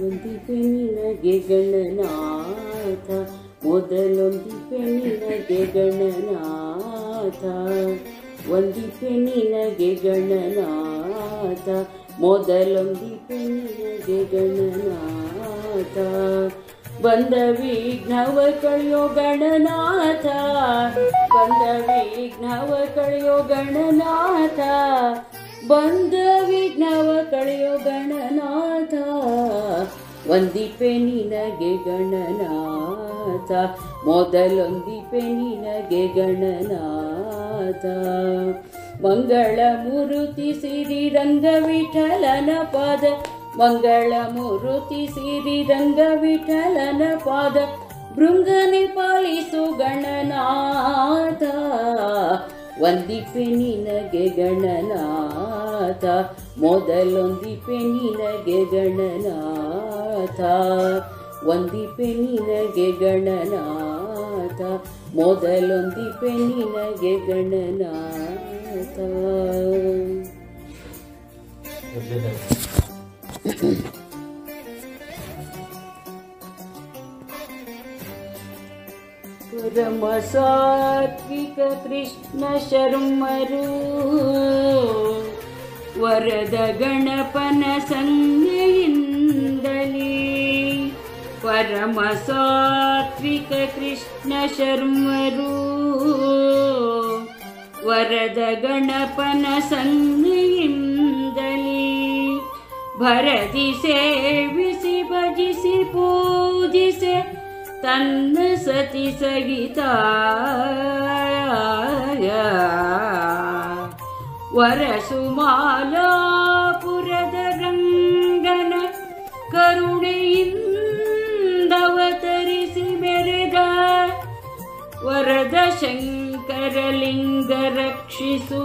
ಒಂದಿಪೆ ನಿನಗೆ ಗಣನಾಥ ಮೊದಲೊಂದಿಪೆ ನಿನಗೆ ಗಣನಾಥ ಒಂದಿಪೆ ನಿನಗೆ ಗಣನಾಥ ಮೊದಲೊಂದಿಪೆ ನಿನಗೆ ಗಣನಾಥ ಬಂದ ವಿಘ್ನವ ಕಳೆಯೋ ಗಣನಾಥ ಬಂದ ವಿಘ್ನವ ಕಳೆಯೋ ಗಣನಾಥ ಬಂದ ವಿಘ್ನವ ಕಳೆಯೋ ಗಣನಾಥ ಒಂದಿಪೆ ನಿನಗೆ ಗಣನಾಥ ಮೊದಲೊಂದಿಪೆ ನಿನಗೆ ಗಣನಾಥ ಮಂಗಳ ಮೂರುತಿ ಶ್ರೀರಂಗ ವಿಠಲನ ಪಾದ ಮಂಗಳ ಮೂರುತಿ ಶ್ರೀರಂಗ ವಿಠಲನ ಪಾದ ಭೃಂಗನೆ ಪಾಲಿಸು ಗಣನಾಥ ಒಂದಿಪೆ ನಿನಗೆ ಗಣನಾಥ ಮೊದಲೊಂದಿಪೆ ನಿನಗೆ ಗಣನಾಥ ಒಂದಿಪೆ ನಿನಗೆ ಗಣನಾಥ ಮೊದಲೊಂದಿಪೆ ನಿನಗೆ ಗಣನಾಥ. ಪರಮ ಸಾತ್ವಿಕ ಕೃಷ್ಣ ಶರ್ಮರು ವರದ ಗಣಪನ ಸಂಜ್ಞೆಯಿಂದಲೇ ಪರಮ ಸಾತ್ವಿಕ ಕೃಷ್ಣ ಶರ್ಮರು ವರದ ಗಣಪನ ಸಂಜ್ಞೆಯಿಂದಲೇ ಭರದಿ ಸೇವಿಸಿ ಭಜಿಸಿ ಪೂಜಿಸೆ ತನ್ನ ಸತಿ ಸಹಿತ ವರಸುಮಾಲಾಪುರದ ರಂಗನ ಕರುಣೆಯಿಂದವತರಿಸಿ ಮೆರೆದ ವರದ ಶಂಕರಲಿಂಗ ರಕ್ಷಿಸು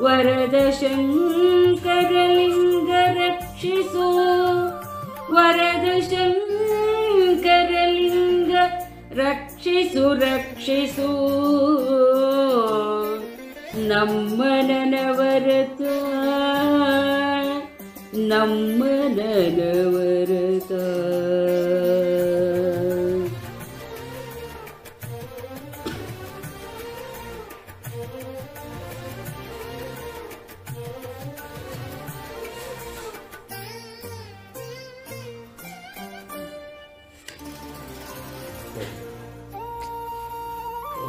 ವರದ ಶಂಕರಲಿಂಗ ರಕ್ಷಿಸು ವರದ ಶಂಕರಲಿಂಗ ರಕ್ಷಿಸು ರಕ್ಷಿಸು ನಮ್ಮ ನನವರತ ನಮ್ಮ ನನವರತ.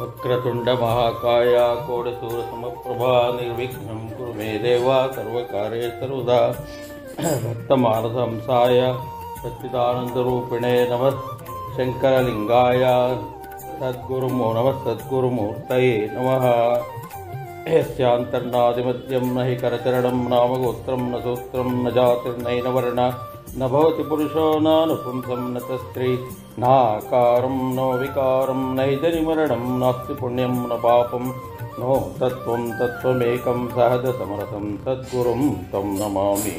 ವಕ್ರತುಂಡ ಮಹಾಕಾಯ ಕೋಟಿಸೂರ್ಯ ಸಮಪ್ರಭಾ ನಿರ್ವಿಘ್ನಂ ಕುರು ಮೇ ದೇವ ಸರ್ವಕಾರ್ಯೇ ಸರ್ವದಾ ಭಕ್ತಮಾನಸ ಹಂಸಾಯ ಸಚ್ಚಿದಾನಂದರೂಪಿಣೇ ನಮಃ ಶಂಕರಲಿಂಗಾಯ ಸದ್ಗುರುಮೋ ನಮಃ ಸದ್ಗುರುಮೂರ್ತಯೇ ನಮಃ. ಯಸ್ಯಾಂತರ್ನಾದಿಮಧ್ಯಂ ನ ಹಿ ಕರಚರಣಂ ನಾಮ ಗೋತ್ರಂ ನ ಸೂತ್ರಂ ನ ಜಾತಿರ್ನೈನ ವರ್ಣ ನ ಭವತಿ ಪುರುಷೋ ನಾನುಪುಂಸಂ ನ ಸ್ತ್ರೀ ನಾಕಾರಂ ನೋ ವಿಕಾರಂ ನೈಜ ನಿಮರಣಂ ನಾಸ್ತಿ ಪುಣ್ಯಂ ನ ಪಾಪಂ ನೋ ತತ್ವಂ ತತ್ವಮೇಕಂ ಸಹಜ ಸಮರಸಂ ಸದ್ಗುರುಂ ತ್ವಂ ನಮಾಮಿ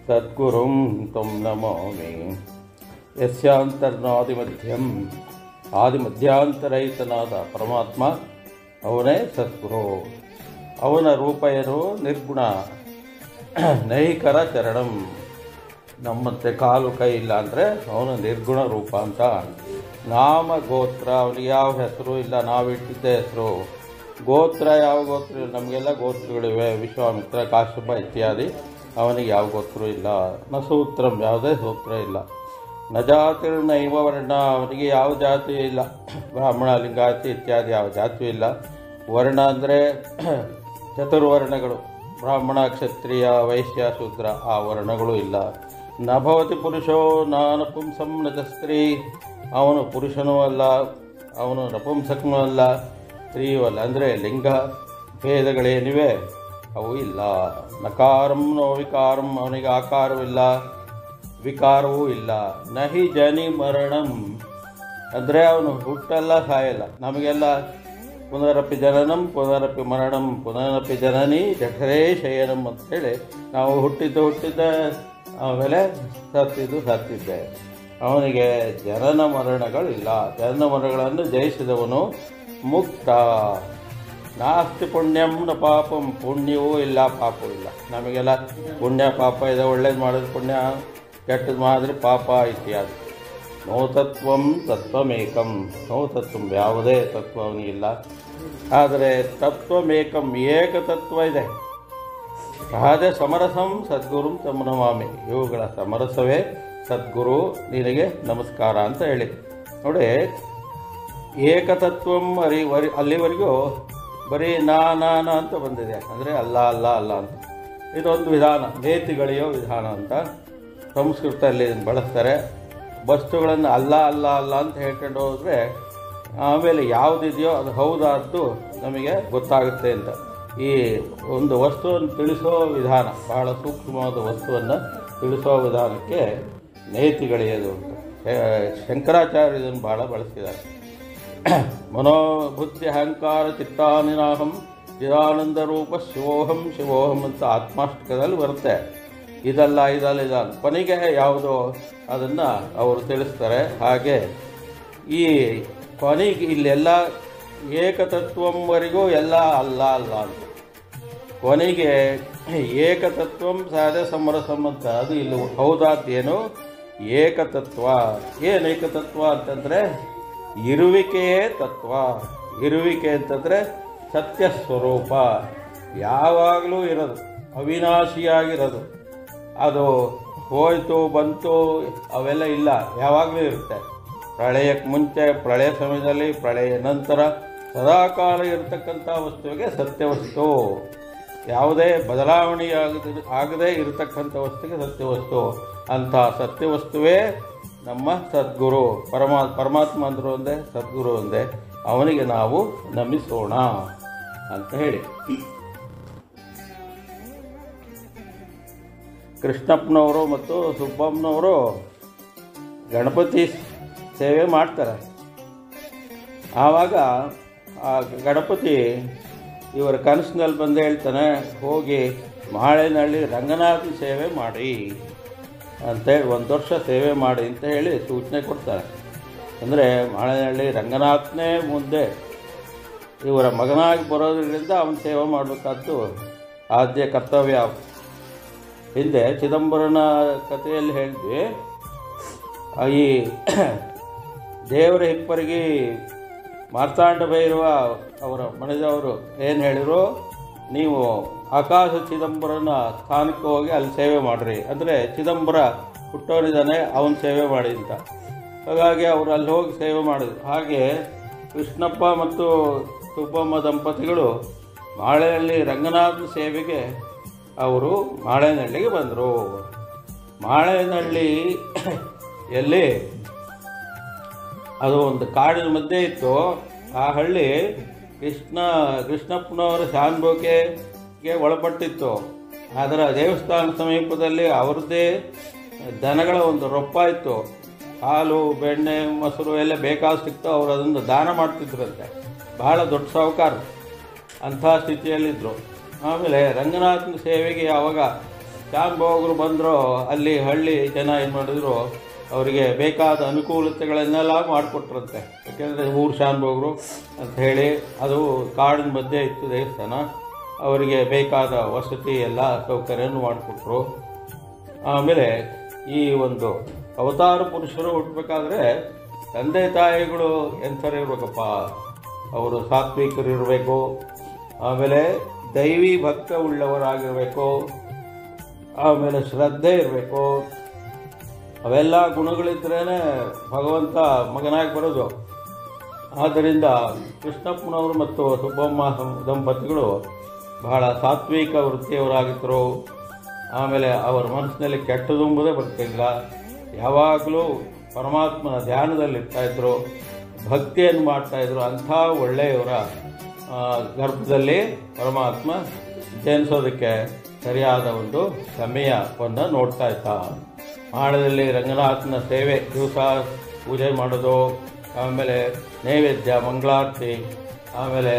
ಸದ್ಗುರುಂ ತ್ವಂ ನಮಾಮಿ. ಯಸ್ಯಾಂತರ್ನಾದಿಮಧ್ಯಂ ಆದಿಮಧ್ಯಾಂತರಹಿತನಾದ ಪರಮಾತ್ಮ ಅವನೇ ಸದ್ಗುರು. ಅವನ ರೂಪ ಏನು? ನಿರ್ಗುಣ. ನೈಕರ ಚರಣಂ, ನಮ್ಮಂತೆ ಕಾಲು ಕೈ ಇಲ್ಲ ಅಂದರೆ ಅವನು ನಿರ್ಗುಣ ರೂಪ ಅಂತ. ನಾಮ ಗೋತ್ರ, ಅವನಿಗೆ ಯಾವ ಹೆಸರು ಇಲ್ಲ, ನಾವಿಟ್ಟಿದ್ದ ಹೆಸರು. ಗೋತ್ರ ಯಾವ ಗೋತ್ರ ಇಲ್ಲ, ನಮಗೆಲ್ಲ ಗೋತ್ರಗಳಿವೆ, ವಿಶ್ವಾಮಿತ್ರ ಕಾಶ್ಯಪ ಇತ್ಯಾದಿ. ಅವನಿಗೆ ಯಾವ ಗೋತ್ರ ಇಲ್ಲ. ನ ಸೂತ್ರಂ, ಯಾವುದೇ ಸೂತ್ರ ಇಲ್ಲ. ನ ಜಾತಿರ್ನೈವ ವರ್ಣ, ಅವನಿಗೆ ಯಾವ ಜಾತಿ ಇಲ್ಲ. ಬ್ರಾಹ್ಮಣ ಲಿಂಗಾಯತಿ ಇತ್ಯಾದಿ ಯಾವ ಜಾತಿ ಇಲ್ಲ. ವರ್ಣ ಅಂದರೆ ಚತುರ್ವರ್ಣಗಳು, ಬ್ರಾಹ್ಮಣ ಕ್ಷತ್ರಿಯ ವೈಶ್ಯ ಶೂದ್ರ, ಆ ವರ್ಣಗಳು ಇಲ್ಲ. ನ ಭವತಿ ಪುರುಷೋ ನಾನಪುಂಸಂ ನ ಚ ಸ್ತ್ರೀ, ಅವನು ಪುರುಷನೂ ಅಲ್ಲ, ಅವನು ನಪುಂಸಕನೂ ಅಲ್ಲ, ಸ್ತ್ರೀಯೂ ಅಲ್ಲ. ಅಂದರೆ ಲಿಂಗ ಭೇದಗಳೇನಿವೆ ಅವು ಇಲ್ಲ. ನಕಾರಂ ನೋ ವಿಕಾರಂ, ಅವನಿಗೆ ಆಕಾರವಿಲ್ಲ, ವಿಕಾರವೂ ಇಲ್ಲ. ನಹಿ ಜನಿ ಮರಣಂ, ಅಂದರೆ ಅವನು ಹುಟ್ಟಲ್ಲ, ಸಾಯಲ್ಲ. ನಮಗೆಲ್ಲ ಪುನರಪಿ ಜನನಂ ಪುನರಪಿ ಮರಣಂ ಪುನರಪಿ ಜನನಿ ಜಠರೇ ಶಯನಂ ಅಂತೇಳಿ ನಾವು ಹುಟ್ಟಿದ್ದೆ, ಆಮೇಲೆ ಸತ್ತಿದ್ದೆ. ಅವನಿಗೆ ಜನನ ಮರಣಗಳಿಲ್ಲ. ಜನನ ಮರಣಗಳನ್ನು ಜಯಿಸಿದವನು ಮುಕ್ತ. ನಾಸ್ತಿ ಪುಣ್ಯಂ ನ ಪಾಪಂ, ಪುಣ್ಯವೂ ಇಲ್ಲ ಪಾಪವೂ ಇಲ್ಲ. ನಮಗೆಲ್ಲ ಪುಣ್ಯ ಪಾಪ ಇದೆ, ಒಳ್ಳೇದು ಮಾಡಿದ್ರೆ ಪುಣ್ಯ, ಕೆಟ್ಟದ್ದು ಮಾಡಿದ್ರೆ ಪಾಪ ಇತ್ಯಾದಿ. ನೋ ತತ್ವಂ ತತ್ವಮೇಕಂ, ನೋ ತತ್ವಂ ಯಾವುದೇ ತತ್ವ ಅವನಿಗಿಲ್ಲ. ಆದರೆ ತತ್ವಮೇಕಂ ಏಕತತ್ವ ಇದೆ. ಸಹಜ ಸಮರಸಂ ಸದ್ಗುರುಂ ತಮ್ಮನಮಾಮಿ, ಇವುಗಳ ಸಮರಸವೇ ಸದ್ಗುರು, ನಿನಗೆ ನಮಸ್ಕಾರ ಅಂತ ಹೇಳಿ. ನೋಡಿ, ಏಕತತ್ವಂ ಅಲ್ಲಿವರೆಗೂ ಬರೀ ನಾ ಅಂತ ಬಂದಿದೆ, ಅಂದರೆ ಅಲ್ಲ ಅಲ್ಲ ಅಲ್ಲ ಅಂತ. ಇದೊಂದು ವಿಧಾನ, ನೇತಿಗಳಿಯೋ ವಿಧಾನ ಅಂತ ಸಂಸ್ಕೃತದಲ್ಲಿ ಬಳಸ್ತಾರೆ. ವಸ್ತುಗಳನ್ನು ಅಲ್ಲ ಅಲ್ಲ ಅಲ್ಲ ಅಂತ ಹೇಳ್ಕೊಂಡು ಹೋದರೆ ಆಮೇಲೆ ಯಾವುದಿದೆಯೋ ಅದು ಹೌದಾದ್ದು ನಮಗೆ ಗೊತ್ತಾಗುತ್ತೆ ಅಂತ. ಈ ಒಂದು ವಸ್ತುವನ್ನು ತಿಳಿಸೋ ವಿಧಾನ, ಬಹಳ ಸೂಕ್ಷ್ಮವಾದ ವಸ್ತುವನ್ನು ತಿಳಿಸೋ ವಿಧಾನಕ್ಕೆ ನೇತಿಗಳಿಯೋದು ಅಂತ ಶಂಕರಾಚಾರ್ಯ ಇದನ್ನು ಭಾಳ ಬಳಸಿದ್ದಾರೆ. ಮನೋಬುದ್ಧಿ ಅಹಂಕಾರ ಚಿತ್ತಾನಿನಾಹಂ ಚಿದಾನಂದ ರೂಪ ಶಿವೋಹಂ ಶಿವೋಹಂ ಅಂತ ಆತ್ಮಾಷ್ಟಕದಲ್ಲಿ ಬರುತ್ತೆ. ಇದಲ್ಲ ಕೊನೆಗೆ ಯಾವುದೋ ಅದನ್ನು ಅವರು ತಿಳಿಸ್ತಾರೆ. ಹಾಗೆ ಈ ಕೊನೆಗೆ ಇಲ್ಲೆಲ್ಲ ಏಕತತ್ವಂವರೆಗೂ ಎಲ್ಲ ಅಲ್ಲ ಅಲ್ಲ ಅಂತ, ಕೊನೆಗೆ ಏಕತತ್ವಂ ಸಹಜ ಸಮರಸಂ ಅಂತ, ಅದು ಇಲ್ಲಿ ಹೌದಾದ್ದೇನು ಏಕತತ್ವ. ಏನು ಏಕತತ್ವ ಅಂತಂದರೆ ಇರುವಿಕೆಯೇ ತತ್ವ. ಇರುವಿಕೆ ಅಂತಂದರೆ ಸತ್ಯ ಸ್ವರೂಪ, ಯಾವಾಗಲೂ ಇರೋದು, ಅವಿನಾಶಿಯಾಗಿರೋದು. ಅದು ಹೋಯ್ತು ಬಂತು ಅವೆಲ್ಲ ಇಲ್ಲ, ಯಾವಾಗಲೂ ಇರುತ್ತೆ. ಪ್ರಳಯಕ್ಕೆ ಮುಂಚೆ, ಪ್ರಳಯ ಸಮಯದಲ್ಲಿ, ಪ್ರಳಯ ನಂತರ ಸದಾಕಾಲ ಇರತಕ್ಕಂಥ ವಸ್ತುವಿಗೆ ಸತ್ಯವಸ್ತು. ಯಾವುದೇ ಬದಲಾವಣೆಯಾಗದೇ ಇರತಕ್ಕಂಥ ವಸ್ತುವಿಗೆ ಸತ್ಯವಸ್ತು. ಅಂಥ ಸತ್ಯವಸ್ತುವೇ ನಮ್ಮ ಸದ್ಗುರು. ಪರಮಾತ್ಮ ಅಂದರೂ ಒಂದೇ, ಸದ್ಗುರು ಒಂದೇ. ಅವನಿಗೆ ನಾವು ನಮಿಸೋಣ ಅಂತ ಹೇಳಿ ಕೃಷ್ಣಪ್ಪನವರು ಮತ್ತು ಸುಬ್ಬಮ್ಮನವರು ಗಣಪತಿ ಸೇವೆ ಮಾಡ್ತಾರೆ. ಆವಾಗ ಆ ಗಣಪತಿ ಇವರ ಕನಸಿನಲ್ಲಿ ಬಂದು ಹೇಳ್ತಾನೆ, ಹೋಗಿ ಮಾಳೇನಹಳ್ಳಿ ರಂಗನಾಥನ ಸೇವೆ ಮಾಡಿ ಅಂತೇಳಿ 1 ವರ್ಷ ಸೇವೆ ಮಾಡಿ ಅಂತ ಹೇಳಿ ಸೂಚನೆ ಕೊಡ್ತಾರೆ. ಅಂದರೆ ಮಾಳೇನಹಳ್ಳಿ ರಂಗನಾಥನೇ ಮುಂದೆ ಇವರ ಮಗನಾಗಿ ಬರೋದ್ರಿಂದ ಅವನ ಸೇವೆ ಮಾಡಬೇಕಾದ್ದು ಆದ್ಯ ಕರ್ತವ್ಯ. ಹಿಂದೆ ಚಿದಂಬರನ ಕಥೆಯಲ್ಲಿ ಹೇಳಿದ್ವಿ, ಈ ದೇವರ ಹಿಪ್ಪರಿಗೆ ಮಾರ್ತಾಂಡ ಭೈರವ ಅವರ ಮನೆಯವರು ಏನು ಹೇಳಿದ್ರು, ನೀವು ಆಕಾಶ ಚಿದಂಬರನ ಸ್ಥಾನಕ್ಕೆ ಹೋಗಿ ಅಲ್ಲಿ ಸೇವೆ ಮಾಡಿರಿ, ಅಂದರೆ ಚಿದಂಬರ ಹುಟ್ಟೋರಿದ್ದಾನೆ ಅವನ ಸೇವೆ ಮಾಡಿ ಅಂತ. ಹಾಗಾಗಿ ಅವರು ಅಲ್ಲಿ ಹೋಗಿ ಸೇವೆ ಮಾಡಿದ್ರು. ಹಾಗೆ ಕೃಷ್ಣಪ್ಪ ಮತ್ತು ಸುಬ್ಬಮ್ಮ ದಂಪತಿಗಳು ಮಾಳೇನಹಳ್ಳಿ ರಂಗನಾಥನ ಸೇವೆಗೆ ಅವರು ಮಾಳೇನಹಳ್ಳಿಗೆ ಬಂದರು. ಮಾಳೇನಹಳ್ಳಿಯಲ್ಲಿ ಅದು ಒಂದು ಕಾಡಿನ ಮಧ್ಯೆ ಇತ್ತು. ಆ ಹಳ್ಳಿ ಕೃಷ್ಣಪ್ಪನವರ ಶಾನುಭೋಗಿಗೆ ಒಳಪಟ್ಟಿತ್ತು. ಅದರ ದೇವಸ್ಥಾನ ಸಮೀಪದಲ್ಲಿ ಅವ್ರದ್ದೇ ದನಗಳ ಒಂದು ರೊಪ್ಪ ಇತ್ತು. ಹಾಲು, ಬೆಣ್ಣೆ, ಮೊಸರು ಎಲ್ಲ ಬೇಕಾದ ಸಿಕ್ತು. ಅವರು ಅದನ್ನು ದಾನ ಮಾಡ್ತಿದ್ರಂತೆ. ಬಹಳ ದೊಡ್ಡ ಸಾಹುಕಾರ, ಅಂಥ ಸ್ಥಿತಿಯಲ್ಲಿದ್ದರು. ಆಮೇಲೆ ರಂಗನಾಥನ ಸೇವೆಗೆ ಯಾವಾಗ ಶಾನುಭೋಗರು ಬಂದರೋ ಅಲ್ಲಿ ಹಳ್ಳಿ ಜನ ಏನು ಮಾಡಿದ್ರು, ಅವರಿಗೆ ಬೇಕಾದ ಅನುಕೂಲತೆಗಳನ್ನೆಲ್ಲ ಮಾಡಿಕೊಟ್ರಂತೆ. ಯಾಕೆಂದರೆ ಊರು ಶಾನುಭೋಗರು ಅಂತ ಹೇಳಿ ಅದು ಕಾಡಿನ ಮಧ್ಯೆ ಇತ್ತು ದೇವಸ್ಥಾನ. ಅವರಿಗೆ ಬೇಕಾದ ವಸತಿ ಎಲ್ಲ ಸೌಕರ್ಯವನ್ನು ಮಾಡಿಕೊಟ್ರು. ಆಮೇಲೆ ಈ ಒಂದು ಅವತಾರ ಪುರುಷರು ಹುಟ್ಟಬೇಕಾದ್ರೆ ತಂದೆ ತಾಯಿಗಳು ಎಂಥರು ಇರಬೇಕಪ್ಪ, ಅವರು ಸಾತ್ವಿಕರು ಇರಬೇಕು, ಆಮೇಲೆ ದೈವಿ ಭಕ್ತ ಉಳ್ಳವರಾಗಿರಬೇಕು, ಆಮೇಲೆ ಶ್ರದ್ಧೆ ಇರಬೇಕು. ಅವೆಲ್ಲ ಗುಣಗಳಿದ್ರೇ ಭಗವಂತ ಮಗನಾಗಿ ಬರೋದು. ಆದ್ದರಿಂದ ಕೃಷ್ಣಪ್ಪನವರು ಮತ್ತು ಸುಬ್ಬಮ್ಮ ದಂಪತಿಗಳು ಬಹಳ ಸಾತ್ವಿಕ ವೃತ್ತಿಯವರಾಗಿದ್ದರು. ಆಮೇಲೆ ಅವರ ಮನಸ್ಸಿನಲ್ಲಿ ಕೆಟ್ಟದೆಂಬುದೇ ಬರ್ತಿಲ್ಲ. ಯಾವಾಗಲೂ ಪರಮಾತ್ಮನ ಧ್ಯಾನದಲ್ಲಿರ್ತಾಯಿದ್ರು, ಭಕ್ತಿಯನ್ನು ಮಾಡ್ತಾಯಿದ್ರು. ಅಂಥ ಒಳ್ಳೆಯವರ ಗರ್ಭದಲ್ಲಿ ಪರಮಾತ್ಮ ಜನಿಸೋದಕ್ಕೆ ಸರಿಯಾದ ಒಂದು ಸಮಯವನ್ನು ನೋಡ್ತಾ ಇದ್ದ. ಮಾಳದಲ್ಲಿ ರಂಗನಾಥನ ಸೇವೆ ದಿವಸ ಪೂಜೆ ಮಾಡೋದು, ಆಮೇಲೆ ನೈವೇದ್ಯ, ಮಂಗಳಾರತಿ, ಆಮೇಲೆ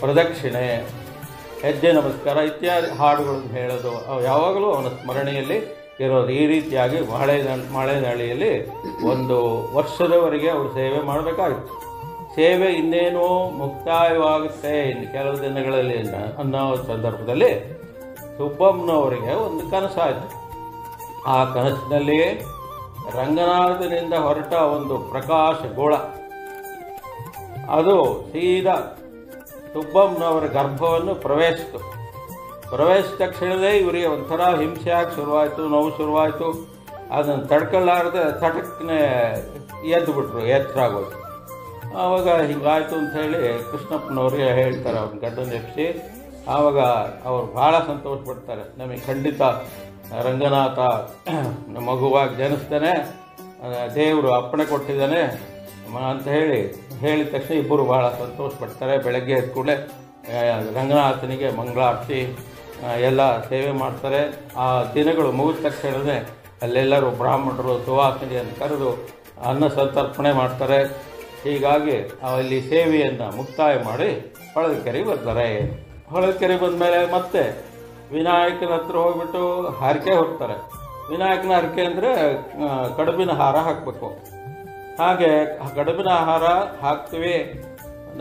ಪ್ರದಕ್ಷಿಣೆ, ಹೆಜ್ಜೆ ನಮಸ್ಕಾರ ಇತ್ಯಾದಿ ಹಾಡುಗಳನ್ನು ಹೇಳೋದು ಯಾವಾಗಲೂ ಅವನ ಸ್ಮರಣೆಯಲ್ಲಿ ಇರೋದು. ಈ ರೀತಿಯಾಗಿ ಮಾಳೇನಹಳ್ಳಿಯಲ್ಲಿ 1 ವರ್ಷದವರೆಗೆ ಅವರು ಸೇವೆ ಮಾಡಬೇಕಾಗಿತ್ತು. ಸೇವೆ ಇನ್ನೇನು ಮುಕ್ತಾಯವಾಗುತ್ತೆ ಇನ್ನು ಕೆಲವು ದಿನಗಳಲ್ಲಿ ಅನ್ನೋ ಸಂದರ್ಭದಲ್ಲಿ ಸುಬ್ಬಮ್ಮನವರಿಗೆ ಒಂದು ಕನಸಾಯಿತು. ಆ ಕನಸಿನಲ್ಲಿ ರಂಗನಾಥನಿಂದ ಹೊರಟ ಒಂದು ಪ್ರಕಾಶ ಗೋಳ ಅದು ಸೀದಾ ಸುಬ್ಬಮ್ಮನವರ ಗರ್ಭವನ್ನು ಪ್ರವೇಶಿಸಿದ ತಕ್ಷಣವೇ ಇವರಿಗೆ ಒಂಥರ ಹಿಂಸೆಯಾಗಿ ಶುರುವಾಯಿತು, ನೋವು ಶುರುವಾಯಿತು. ಅದನ್ನು ತಡ್ಕೊಳ್ಳಾರದೆ ತಟಕ್ಕನೆ ಎದ್ದು ಬಿಟ್ರು, ಎತ್ತರ ಆಗೋದು. ಆವಾಗ ಹಿಂಗಾಯ್ತು ಅಂಥೇಳಿ ಕೃಷ್ಣಪ್ಪನವ್ರಿಗೆ ಹೇಳ್ತಾರೆ, ಅವ್ನ ಗಂಡನ ಎಬ್ಬಿಸಿ. ಆವಾಗ ಅವ್ರು ಭಾಳ ಸಂತೋಷ ಪಡ್ತಾರೆ, ನಮಗೆ ಖಂಡಿತ ರಂಗನಾಥ ಮಗುವಾಗಿ ಜನಿಸ್ತಾನೆ, ದೇವರು ಅಪ್ಪಣೆ ಕೊಟ್ಟಿದ್ದಾನೆ ಅಂತ ಹೇಳಿದ ತಕ್ಷಣ ಇಬ್ಬರು ಭಾಳ ಸಂತೋಷ ಪಡ್ತಾರೆ. ಬೆಳಗ್ಗೆ ಎದ್ದ ಕೂಡಲೇ ರಂಗನಾಥನಿಗೆ ಮಂಗಳಾರತಿ ಎಲ್ಲ ಸೇವೆ ಮಾಡ್ತಾರೆ. ಆ ದಿನಗಳು ಮುಗಿದ ತಕ್ಷಣವೇ ಅಲ್ಲೆಲ್ಲರೂ ಬ್ರಾಹ್ಮಣರು ಸುವಾಸನೆಯನ್ನು ಕರೆದು ಅನ್ನ ಸಂತರ್ಪಣೆ ಮಾಡ್ತಾರೆ. ಹೀಗಾಗಿ ಅಲ್ಲಿ ಸೇವೆಯನ್ನು ಮುಕ್ತಾಯ ಮಾಡಿ ಹೊಳಲ್ಕೆರೆಗೆ ಬರ್ತಾರೆ. ಹೊಳಲ್ಕೆರೆ ಬಂದ ಮೇಲೆ ಮತ್ತೆ ವಿನಾಯಕನ ಹತ್ರ ಹೋಗ್ಬಿಟ್ಟು ಹರಕೆ ಹೋಗ್ತಾರೆ. ವಿನಾಯಕನ ಹರಕೆ ಅಂದರೆ ಕಡುಬಿನ ಹಾರ ಹಾಕಬೇಕು. ಹಾಗೆ ಕಡುಬಿನ ಆಹಾರ ಹಾಕ್ತೀವಿ,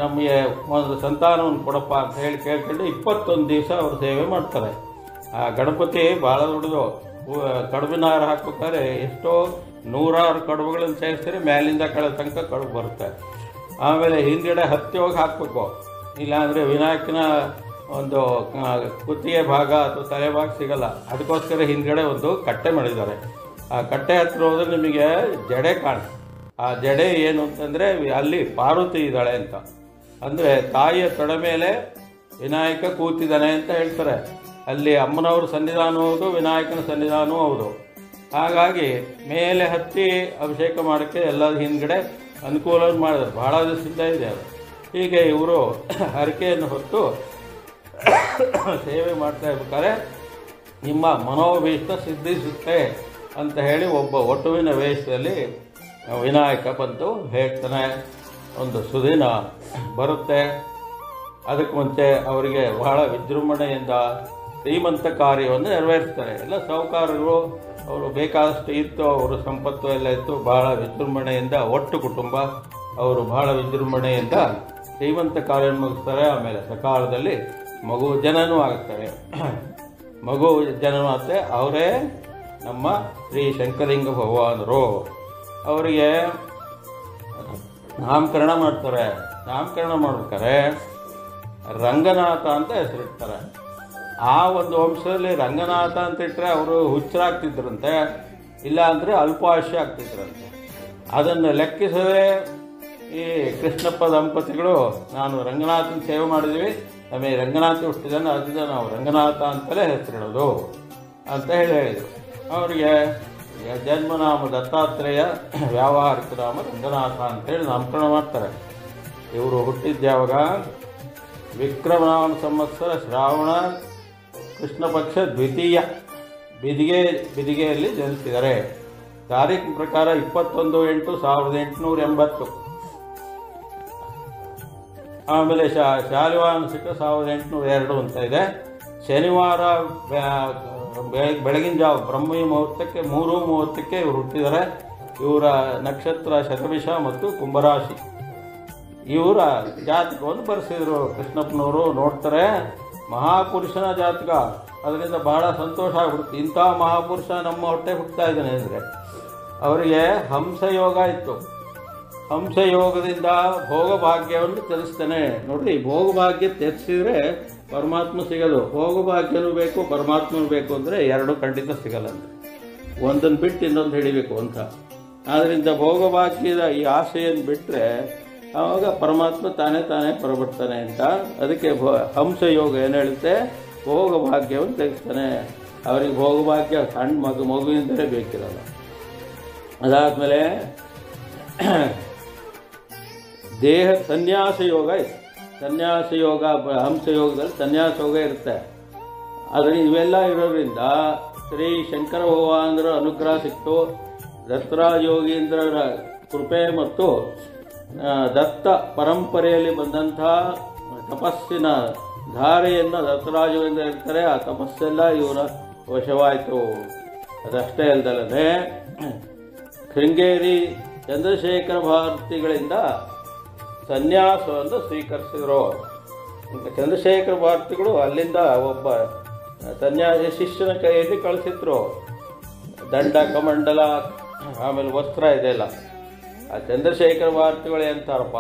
ನಮಗೆ ಒಂದು ಸಂತಾನವನ್ನು ಕೊಡಪ್ಪ ಅಂತ ಹೇಳಿ ಕೇಳ್ಕೊಂಡು 21 ದಿವಸ ಅವರು ಸೇವೆ ಮಾಡ್ತಾರೆ. ಆ ಗಣಪತಿ ಭಾಳ ದೊಡ್ಡದು. ಕಡುಬಿನ ಆಹಾರ ಹಾಕ್ಬೇಕಾದ್ರೆ ಎಷ್ಟೋ 100 ಕಡುಬುಗಳನ್ನು ಸೇರಿಸ್ತಾರೆ, ಮೇಲಿಂದ ಕೆಳ ತನಕ ಕಡುಬು ಬರುತ್ತೆ. ಆಮೇಲೆ ಹಿಂದ್ಗಡೆ ಹತ್ತಿ ಹೋಗಿ ಹಾಕಬೇಕು, ಇಲ್ಲಾಂದರೆ ವಿನಾಯಕನ ಒಂದು ಕುತ್ತಿಗೆ ಭಾಗ ಅಥವಾ ತಲೆ ಭಾಗ ಸಿಗಲ್ಲ. ಅದಕ್ಕೋಸ್ಕರ ಹಿಂದ್ಗಡೆ ಒಂದು ಕಟ್ಟೆ ಮಾಡಿದ್ದಾರೆ. ಆ ಕಟ್ಟೆ ಹತ್ತಿರ ಹೋದ್ರೆ ನಿಮಗೆ ಜಡೆ ಕಾಣುತ್ತೆ. ಆ ಜಡೆ ಏನು ಅಂತಂದರೆ ಅಲ್ಲಿ ಪಾರ್ವತಿ ಇದ್ದಾಳೆ ಅಂತ, ಅಂದರೆ ತಾಯಿಯ ತೊಡೆ ಮೇಲೆ ವಿನಾಯಕ ಕೂತಿದ್ದಾನೆ ಅಂತ ಹೇಳ್ತಾರೆ. ಅಲ್ಲಿ ಅಮ್ಮನವ್ರ ಸನ್ನಿಧಾನ ಹೌದು, ವಿನಾಯಕನ ಸನ್ನಿಧಾನವೂ ಹೌದು. ಹಾಗಾಗಿ ಮೇಲೆ ಹತ್ತಿ ಅಭಿಷೇಕ ಮಾಡೋಕ್ಕೆ ಎಲ್ಲ ಹಿಂದ್ಗಡೆ ಅನುಕೂಲವನ್ನು ಮಾಡಿದ್ರು. ಭಾಳ ದಿವಸದಿಂದ ಇದೆ ಅದು. ಹೀಗೆ ಇವರು ಹರಕೆಯನ್ನು ಹೊತ್ತು ಸೇವೆ ಮಾಡ್ತಾ ಇರ್ಬೇಕಾದ್ರೆ ನಿಮ್ಮ ಮನೋಭೀಷ್ಟ ಸಿದ್ಧಿಸುತ್ತೆ ಅಂತ ಹೇಳಿ ಒಬ್ಬ ಒಟುವಿನ ವೇಷದಲ್ಲಿ ವಿನಾಯಕ ಬಂದು ಹೇಳ್ತಾನೆ. ಒಂದು ಸುದಿನ ಬರುತ್ತೆ. ಅದಕ್ಕೆ ಮುಂಚೆ ಅವರಿಗೆ ಬಹಳ ವಿಜೃಂಭಣೆಯಿಂದ ಶ್ರೀಮಂತ ಕಾರ್ಯವನ್ನು ನೆರವೇರಿಸ್ತಾರೆ. ಎಲ್ಲ ಸಾಹುಕಾರರು, ಅವರು ಬೇಕಾದಷ್ಟು ಇತ್ತು, ಅವರ ಸಂಪತ್ತು ಎಲ್ಲ ಇತ್ತು. ಬಹಳ ವಿಜೃಂಭಣೆಯಿಂದ ಒಟ್ಟು ಕುಟುಂಬ ಅವರು ಬಹಳ ವಿಜೃಂಭಣೆಯಿಂದ ಶ್ರೀಮಂತ ಕಾರ್ಯವನ್ನು ಮುಗಿಸ್ತಾರೆ. ಆಮೇಲೆ ಸಕಾಲದಲ್ಲಿ ಮಗು ಜನನೂ ಆಗುತ್ತಾರೆ. ಮಗು ಜನನವಾಗುತ್ತೆ. ಅವರೇ ನಮ್ಮ ಶ್ರೀ ಶಂಕರಲಿಂಗ ಭಗವಾನರು. ಅವರಿಗೆ ನಾಮಕರಣ ಮಾಡ್ತಾರೆ. ನಾಮಕರಣ ಮಾಡ್ಬೇಕಾರೆ ರಂಗನಾಥ ಅಂತ ಹೆಸರಿಡ್ತಾರೆ. ಆ ಒಂದು ವಂಶದಲ್ಲಿ ರಂಗನಾಥ ಅಂತ ಇಟ್ಟರೆ ಅವರು ಹುಚ್ಚರಾಗ್ತಿದ್ರಂತೆ, ಇಲ್ಲ ಅಂದರೆ ಅಲ್ಪಾಯುಷ್ಯ ಆಗ್ತಿದ್ರಂತೆ. ಅದನ್ನು ಲೆಕ್ಕಿಸದೆ ಈ ಕೃಷ್ಣಪ್ಪ ದಂಪತಿಗಳು ನಾನು ರಂಗನಾಥನ ಸೇವೆ ಮಾಡಿದ್ವಿ, ನಮಗೆ ರಂಗನಾಥ ಹುಟ್ಟಿದಾನೆ, ಅದರಿಂದ ನಾವು ರಂಗನಾಥ ಅಂತಲೇ ಹೆಸರಿಡೋದು ಅಂತ ಹೇಳಿದರು. ಅವರಿಗೆ ಜನ್ಮನಾಮ ದತ್ತಾತ್ರೇಯ, ವ್ಯಾವಹಾರಿಕ ನಾಮ ರಂಗನಾಥ ಅಂತೇಳಿ ನಾಮಕರಣ ಮಾಡ್ತಾರೆ. ಇವರು ಹುಟ್ಟಿದ್ದು ಯಾವಾಗ? ವಿಕ್ರಮನಾಮ ಸಂವತ್ಸರ ಶ್ರಾವಣ ಕೃಷ್ಣ ಪಕ್ಷ ದ್ವಿತೀಯ ಬಿದಿಗೆಯಲ್ಲಿ ಜನಿಸಿದ್ದಾರೆ. ತಾರೀಖು ಪ್ರಕಾರ 21/8/1880. ಆಮೇಲೆ ಶಾಲಿವಾಂಶಿಕ 1802 ಅಂತ ಇದೆ. ಶನಿವಾರ ಬೆಳಗಿನ ಜಾವ ಬ್ರಹ್ಮ ಮುಹೂರ್ತಕ್ಕೆ 3:30 ಇವರು ಹುಟ್ಟಿದ್ದಾರೆ. ಇವರ ನಕ್ಷತ್ರ ಶತಭಿಷ ಮತ್ತು ಕುಂಭರಾಶಿ. ಇವರ ಜಾತಕವನ್ನು ಬರೆಸಿದರು ಕೃಷ್ಣಪ್ಪನವರು. ನೋಡ್ತಾರೆ, ಮಹಾಪುರುಷನ ಜಾತಕ. ಅದರಿಂದ ಬಹಳ ಸಂತೋಷ ಆಗ್ಬಿಡುತ್ತೆ. ಇಂಥ ಮಹಾಪುರುಷ ನಮ್ಮ ಹೊಟ್ಟೆ ಹುಟ್ಟುತ್ತಾ ಇದ್ದಾನೆ ಅಂದರೆ. ಅವರಿಗೆ ಹಂಸಯೋಗ ಇತ್ತು. ಹಂಸಯೋಗದಿಂದ ಭೋಗಭಾಗ್ಯವನ್ನು ತ್ಯಜಿಸ್ತಾನೆ. ನೋಡ್ರಿ, ಭೋಗಭಾಗ್ಯ ತ್ಯಜಿಸಿದ್ರೆ ಪರಮಾತ್ಮ ಸಿಗೋದು. ಭೋಗಭಾಗ್ಯನೂ ಬೇಕು, ಪರಮಾತ್ಮನೂ ಬೇಕು ಅಂದರೆ ಎರಡು ಖಂಡಿತ ಸಿಗಲ್ಲ. ಅಂದರೆ ಒಂದನ್ನು ಬಿಟ್ಟು ಇನ್ನೊಂದು ಹಿಡಿಬೇಕು ಅಂತ. ಆದ್ದರಿಂದ ಭೋಗಭಾಗ್ಯದ ಈ ಆಸೆಯನ್ನು ಬಿಟ್ಟರೆ ಆವಾಗ ಪರಮಾತ್ಮ ತಾನೇ ಹೊರಬಿಡ್ತಾನೆ ಅಂತ. ಅದಕ್ಕೆ ಹಂಸಯೋಗ ಏನು ಹೇಳುತ್ತೆ? ಭೋಗಭಾಗ್ಯವನ್ನು ತೆಗಿಸ್ತಾನೆ. ಅವರಿಗೆ ಭೋಗಭಾಗ್ಯ ಸಣ್ಣ ಮಗುವಿಂದಲೇ ಬೇಕಿರಲ್ಲ. ಅದಾದಮೇಲೆ ದೇಹ ಸನ್ಯಾಸ ಯೋಗ ಇದೆ. ಸನ್ಯಾಸ ಯೋಗ, ಹಂಸಯೋಗದಲ್ಲಿ ಸನ್ಯಾಸ ಯೋಗ ಇರುತ್ತೆ. ಆದರೆ ಇವೆಲ್ಲ ಇರೋದ್ರಿಂದ ಶ್ರೀ ಶಂಕರ ಭಗವಾನರ ಅನುಗ್ರಹ ಸಿಕ್ತು. ದತ್ತರಾಜ ಯೋಗೀಂದ್ರರ ಕೃಪೆ ಮತ್ತು ದತ್ತ ಪರಂಪರೆಯಲ್ಲಿ ಬಂದಂಥ ತಪಸ್ಸಿನ ಧಾರೆಯನ್ನು ದತ್ತರಾಜ ಯೋಗೀಂದ್ರ ಇರ್ತಾರೆ. ಆ ತಪಸ್ಸೆಲ್ಲ ಇವರ ವಶವಾಯಿತು. ಅದಷ್ಟೇ ಅಲ್ಲದೆ ಶೃಂಗೇರಿ ಚಂದ್ರಶೇಖರ ಭಾರತಿಗಳಿಂದ ಸನ್ಯಾಸವನ್ನು ಸ್ವೀಕರಿಸಿದರು. ಚಂದ್ರಶೇಖರ ಭಾರತಿಗಳು ಅಲ್ಲಿಂದ ಒಬ್ಬ ಸನ್ಯಾಸಿ ಶಿಷ್ಯನ ಕೈಯಲ್ಲಿ ಕಳಿಸಿದ್ರು. ದಂಡ ಕಮಂಡಲ ಆಮೇಲೆ ವಸ್ತ್ರ ಇದೆಲ್ಲ. ಆ ಚಂದ್ರಶೇಖರ ಭಾರತಿಗಳು ಎಂತಾರಪ್ಪ,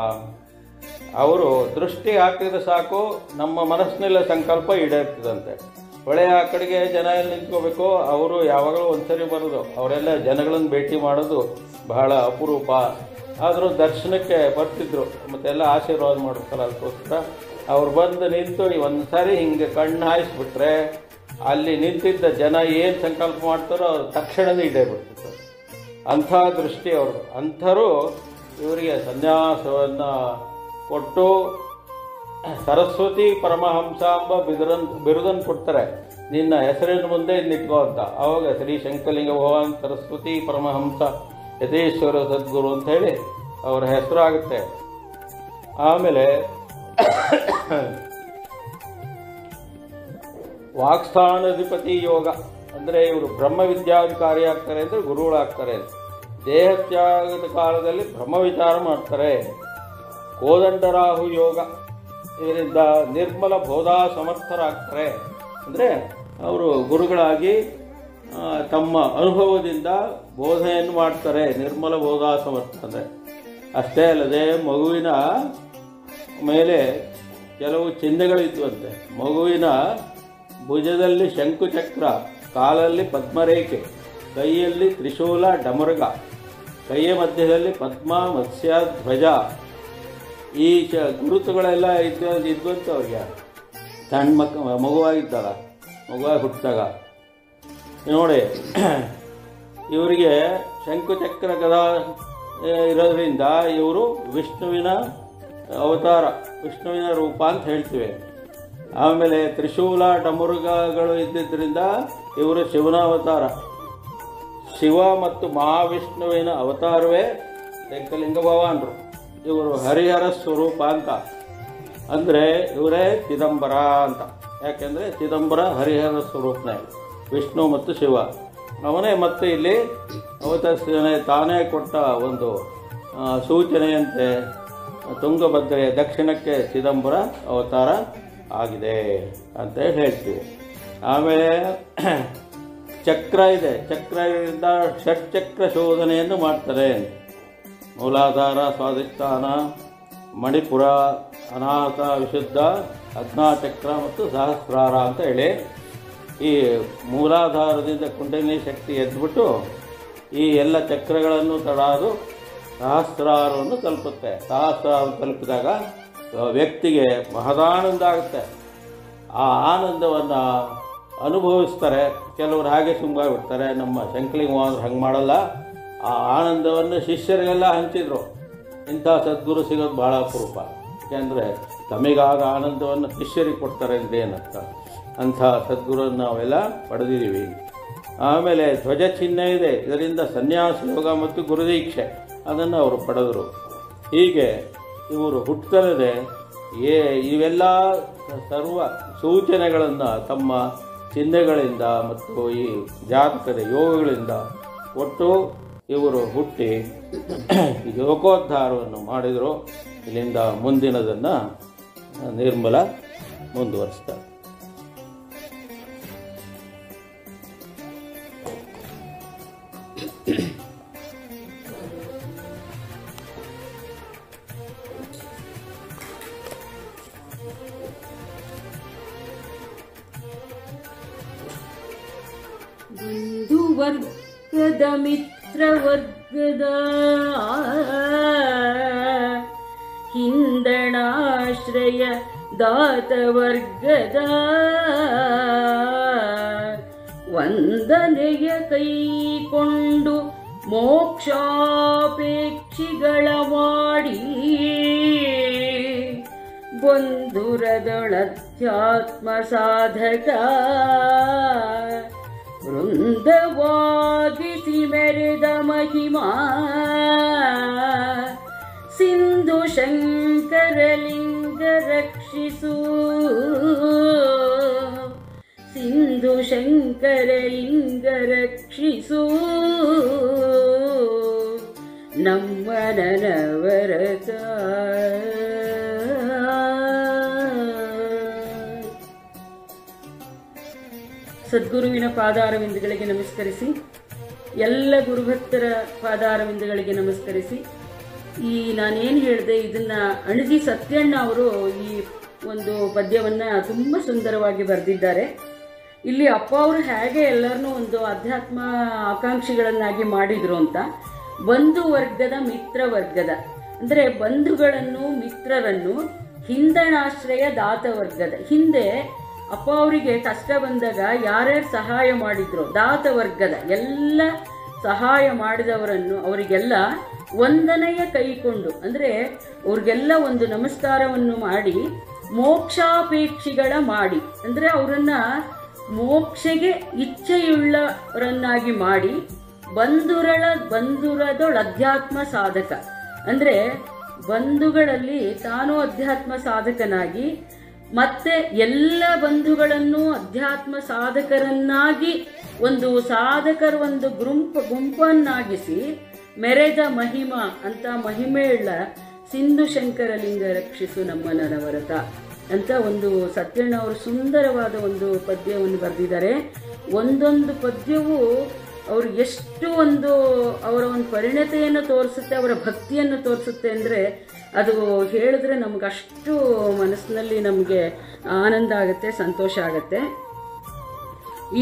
ಅವರು ದೃಷ್ಟಿ ಹಾಕಿದ್ರೆ ಸಾಕು ನಮ್ಮ ಮನಸ್ಸಿನೆಲ್ಲ ಸಂಕಲ್ಪ ಈಡೇರ್ತದಂತೆ. ಹೊಳೆಯ ಆ ಕಡೆಗೆ ಜನ ಎಲ್ಲಿ ನಿಂತ್ಕೋಬೇಕು, ಅವರು ಯಾವಾಗಲೂ ಒಂದ್ಸರಿ ಬರೋದು. ಅವರೆಲ್ಲ ಜನಗಳನ್ನು ಭೇಟಿ ಮಾಡೋದು ಬಹಳ ಅಪರೂಪ. ಆದರೂ ದರ್ಶನಕ್ಕೆ ಬರ್ತಿದ್ರು, ಮತ್ತೆಲ್ಲ ಆಶೀರ್ವಾದ ಮಾಡ್ಬೇಕಲ್ಲ, ಅದಕ್ಕೋಸ್ಕರ ಅವ್ರು ಬಂದು ನಿಂತು ಒಂದು ಸಾರಿ ಹಿಂಗೆ ಕಣ್ಣು ಹಾಯಿಸ್ಬಿಟ್ರೆ ಅಲ್ಲಿ ನಿಂತಿದ್ದ ಜನ ಏನು ಸಂಕಲ್ಪ ಮಾಡ್ತಾರೋ ಅವ್ರು ತಕ್ಷಣವೇ ಈಡೇರ್ಬಿಡ್ತಿತ್ತು. ಅಂಥ ದೃಷ್ಟಿ ಅವರು. ಅಂಥರು ಇವರಿಗೆ ಸನ್ಯಾಸವನ್ನು ಕೊಟ್ಟು ಸರಸ್ವತಿ ಪರಮಹಂಸ ಎಂಬ ಬಿರುದನ್ನು ಕೊಡ್ತಾರೆ. ನಿನ್ನ ಹೆಸರಿನ ಮುಂದೆ ನಿಂತ್ಕೋ ಅಂತ. ಆವಾಗ ಶ್ರೀ ಶಂಕರಲಿಂಗ ಭಗವಾನ್ ಸರಸ್ವತಿ ಪರಮಹಂಸ ಯತೇಶ್ವರ ಸದ್ಗುರು ಅಂತ ಹೇಳಿ ಅವರ ಹೆಸರು ಆಗುತ್ತೆ. ಆಮೇಲೆ ವಾಕ್ಸ್ಥಾನಾಧಿಪತಿ ಯೋಗ ಅಂದರೆ ಇವರು ಬ್ರಹ್ಮವಿದ್ಯಾಧಿಕಾರಿ ಆಗ್ತಾರೆ ಅಂದರೆ ಗುರುಗಳಾಗ್ತಾರೆ. ದೇಹತ್ಯಾಗದ ಕಾಲದಲ್ಲಿ ಬ್ರಹ್ಮವಿಚಾರ ಮಾಡ್ತಾರೆ. ಕೋದಂಡರಾಹು ಯೋಗ, ಇದರಿಂದ ನಿರ್ಮಲ ಬೋಧಾ ಸಮರ್ಥರಾಗ್ತಾರೆ. ಅಂದರೆ ಅವರು ಗುರುಗಳಾಗಿ ತಮ್ಮ ಅನುಭವದಿಂದ ಬೋಧನೆಯನ್ನು ಮಾಡ್ತಾರೆ. ನಿರ್ಮಲ ಬೋಧಾ ಸಮರ್ಥ ಅಂದರೆ ಅಷ್ಟೇ ಅಲ್ಲದೆ ಮಗುವಿನ ಮೇಲೆ ಕೆಲವು ಚಿಹ್ನೆಗಳಿದ್ವಂತೆ. ಮಗುವಿನ ಭುಜದಲ್ಲಿ ಶಂಕುಚಕ್ರ, ಕಾಲಲ್ಲಿ ಪದ್ಮರೇಖೆ, ಕೈಯಲ್ಲಿ ತ್ರಿಶೂಲ ಡಮರುಗ, ಕೈಯ ಮಧ್ಯದಲ್ಲಿ ಪದ್ಮ ಮತ್ಸ್ಯ ಧ್ವಜ. ಈ ಗುರುತುಗಳೆಲ್ಲ ಇದ್ವಂತ ಅವ್ರಿಗೆ. ಸಣ್ಣ ಮಗುವಾಗಿದ್ದಾಗ, ಮಗುವಾಗಿ ಹುಟ್ಟಿದಾಗ ನೋಡಿ, ಇವರಿಗೆ ಶಂಕುಚಕ್ರ ಗದ ಇರೋದ್ರಿಂದ ಇವರು ವಿಷ್ಣುವಿನ ಅವತಾರ, ವಿಷ್ಣುವಿನ ರೂಪ ಅಂತ ಹೇಳ್ತೀವಿ. ಆಮೇಲೆ ತ್ರಿಶೂಲ ಡಮರುಗಗಳು ಇದ್ದಿದ್ದರಿಂದ ಇವರು ಶಿವನ ಅವತಾರ. ಶಿವ ಮತ್ತು ಮಹಾವಿಷ್ಣುವಿನ ಅವತಾರವೇ ಶಂಕರಲಿಂಗ ಭಗವಾನರು. ಇವರು ಹರಿಹರ ಸ್ವರೂಪ ಅಂತ. ಅಂದರೆ ಇವರೇ ಚಿದಂಬರ ಅಂತ. ಯಾಕೆಂದರೆ ಚಿದಂಬರ ಹರಿಹರ ಸ್ವರೂಪನೇ, ವಿಷ್ಣು ಮತ್ತು ಶಿವ ಅವನೇ. ಮತ್ತು ಇಲ್ಲಿ ಅವತರಿಸಿದ ತಾನೇ ಕೊಟ್ಟ ಒಂದು ಸೂಚನೆಯಂತೆ ತುಂಗಭದ್ರೆಯ ದಕ್ಷಿಣಕ್ಕೆ ಚಿದಂಬರ ಅವತಾರ ಆಗಿದೆ ಅಂತ ಹೇಳ್ತೀವಿ. ಆಮೇಲೆ ಚಕ್ರ ಇದೆ. ಚಕ್ರದಿಂದ ಷಟ್ಚಕ್ರ ಶೋಧನೆಯನ್ನು ಮಾಡ್ತಾರೆ. ಮೂಲಾಧಾರ, ಸ್ವಾಧಿಷ್ಠಾನ, ಮಣಿಪುರ, ಅನಾಹತ, ವಿಶುದ್ಧ, ಅಗ್ನಾಚಕ್ರ ಮತ್ತು ಸಹಸ್ರಾರ ಅಂತ ಹೇಳಿ ಈ ಮೂಲಾಧಾರದಿಂದ ಕುಂಡಲಿನಿ ಶಕ್ತಿ ಎದ್ಬಿಟ್ಟು ಈ ಎಲ್ಲ ಚಕ್ರಗಳನ್ನು ತಡಾದು ಸಹಸ್ರಾರವನ್ನು ತಲುಪುತ್ತೆ. ಸಹಸ್ರಾರ ತಲುಪಿದಾಗ ವ್ಯಕ್ತಿಗೆ ಮಹದಾನಂದ ಆಗುತ್ತೆ. ಆ ಆನಂದವನ್ನು ಅನುಭವಿಸ್ತಾರೆ. ಕೆಲವರು ಹಾಗೆ ಸುಮ್ಮನಾಗ್ಬಿಡ್ತಾರೆ. ನಮ್ಮ ಶಂಕರಲಿಂಗ ಹಂಗೆ ಮಾಡಲ್ಲ. ಆ ಆನಂದವನ್ನು ಶಿಷ್ಯರಿಗೆಲ್ಲ ಹಂಚಿದ್ರು. ಇಂಥ ಸದ್ಗುರು ಸಿಗೋದು ಭಾಳ ಅಪರೂಪ. ಯಾಕೆಂದರೆ ತಮಗಾದ ಆನಂದವನ್ನು ಶಿಷ್ಯರಿಗೆ ಕೊಡ್ತಾರೆ ಅಂದರೆ ಏನರ್ಥ. ಅಂಥ ಸದ್ಗುರುವನ್ನು ನಾವೆಲ್ಲ ಪಡೆದಿದ್ದೀವಿ. ಆಮೇಲೆ ಧ್ವಜ ಚಿಹ್ನೆ ಇದೆ. ಇದರಿಂದ ಸನ್ಯಾಸ ಯೋಗ ಮತ್ತು ಗುರುದೀಕ್ಷೆ ಅದನ್ನು ಅವರು ಪಡೆದರು. ಹೀಗೆ ಇವರು ಹುಟ್ಟುತ್ತಲೇ ಇವೆಲ್ಲ ಸರ್ವ ಸೂಚನೆಗಳನ್ನು ತಮ್ಮ ಚಿಹ್ನೆಗಳಿಂದ ಮತ್ತು ಈ ಜಾತಕದ ಯೋಗಗಳಿಂದ ಒಟ್ಟು ಇವರು ಹುಟ್ಟಿ ಲೋಕೋದ್ಧಾರವನ್ನು ಮಾಡಿದರು. ಇಲ್ಲಿಂದ ಮುಂದಿನದನ್ನು ನಿರ್ಮಲ ಮುಂದುವರಿಸ್ತಾರೆ. ಬಂಧುವರ್ಗದ ಮಿತ್ರವರ್ಗದ ಹಿಂದಣಾಶ್ರಯ ದಾತವರ್ಗದ ವಂದನೆಯ ಕೈಕೊಂಡು ಮೋಕ್ಷಾಪೇಕ್ಷಿಗಳ ಮಾಡಿ ಬಂಧುರದೊಳಧ್ಯಾತ್ಮ ಸಾಧಕ ವೃಂದವಾಗಿಸಿ ಮೆರೆದ ಮಹಿಮಾ ಸಿಂಧು ಶಂಕರಲಿಂಗ ರಕ್ಷಿಸು, ಸಿಂಧು ಶಂಕರಲಿಂಗ ರಕ್ಷಿಸು ನಮ್ಮ ನನವರತ. ಸದ್ಗುರುವಿನ ಪಾದಾರವಿಂದಗಳಿಗೆ ನಮಸ್ಕರಿಸಿ, ಎಲ್ಲ ಗುರುಭಕ್ತರ ಪಾದಾರವಿಂದಗಳಿಗೆ ನಮಸ್ಕರಿಸಿ, ಈ ನಾನೇನು ಹೇಳಿದೆ ಇದನ್ನು ಅಣಜಿ ಸತ್ಯಣ್ಣ ಅವರು ಈ ಒಂದು ಪದ್ಯವನ್ನು ತುಂಬ ಸುಂದರವಾಗಿ ಬರೆದಿದ್ದಾರೆ. ಇಲ್ಲಿ ಅಪ್ಪ ಅವರು ಹೇಗೆ ಎಲ್ಲರನ್ನೂ ಒಂದು ಅಧ್ಯಾತ್ಮ ಆಕಾಂಕ್ಷಿಗಳನ್ನಾಗಿ ಮಾಡಿದರು ಅಂತ, ಬಂಧು ವರ್ಗದ ಮಿತ್ರ ವರ್ಗದ ಅಂದರೆ ಬಂಧುಗಳನ್ನು ಮಿತ್ರರನ್ನು ಹಿಂದಣಾಶ್ರಯ ದಾತ ವರ್ಗದ, ಹಿಂದೆ ಅಪ್ಪ ಅವರಿಗೆ ಕಷ್ಟ ಬಂದಾಗ ಯಾರ್ಯಾರು ಸಹಾಯ ಮಾಡಿದ್ರು ದಾತ ವರ್ಗದ ಎಲ್ಲ ಸಹಾಯ ಮಾಡಿದವರನ್ನು ಅವರಿಗೆಲ್ಲ ವಂದನೆಯ ಕೈಕೊಂಡು ಅಂದರೆ ಅವ್ರಿಗೆಲ್ಲ ಒಂದು ನಮಸ್ಕಾರವನ್ನು ಮಾಡಿ ಮೋಕ್ಷಾಪೇಕ್ಷಿಗಳ ಮಾಡಿ ಅಂದರೆ ಅವರನ್ನು ಮೋಕ್ಷಗೆ ಇಚ್ಛೆಯುಳ್ಳವರನ್ನಾಗಿ ಮಾಡಿ ಬಂಧುರದೊಳ ಅಧ್ಯಾತ್ಮ ಸಾಧಕ ಅಂದರೆ ಬಂಧುಗಳಲ್ಲಿ ತಾನು ಅಧ್ಯಾತ್ಮ ಸಾಧಕನಾಗಿ ಮತ್ತೆ ಎಲ್ಲ ಬಂಧುಗಳನ್ನು ಅಧ್ಯಾತ್ಮ ಸಾಧಕರನ್ನಾಗಿ ಒಂದು ಸಾಧಕರ ಒಂದು ಗುಂಪನ್ನಾಗಿಸಿ ಮೆರೆದ ಮಹಿಮಾ ಅಂತ ಮಹಿಮೆಯುಳ್ಳ ಸಿಂಧು ಶಂಕರಲಿಂಗ ರಕ್ಷಿಸು ನಮ್ಮ ನರವರತ ಅಂತ ಒಂದು ಸತ್ಯಣ್ಣ ಅವರು ಸುಂದರವಾದ ಒಂದು ಪದ್ಯವನ್ನು ಬರೆದಿದ್ದಾರೆ. ಒಂದೊಂದು ಪದ್ಯವು ಅವರು ಎಷ್ಟು ಒಂದು ಅವರ ಒಂದು ಪರಿಣತೆಯನ್ನು ತೋರಿಸುತ್ತೆ, ಅವರ ಭಕ್ತಿಯನ್ನು ತೋರಿಸುತ್ತೆ ಅಂದರೆ ಅದು ಹೇಳಿದ್ರೆ ನಮ್ಗೆ ಅಷ್ಟು ಮನಸ್ಸಿನಲ್ಲಿ ನಮಗೆ ಆನಂದ ಆಗುತ್ತೆ, ಸಂತೋಷ ಆಗುತ್ತೆ.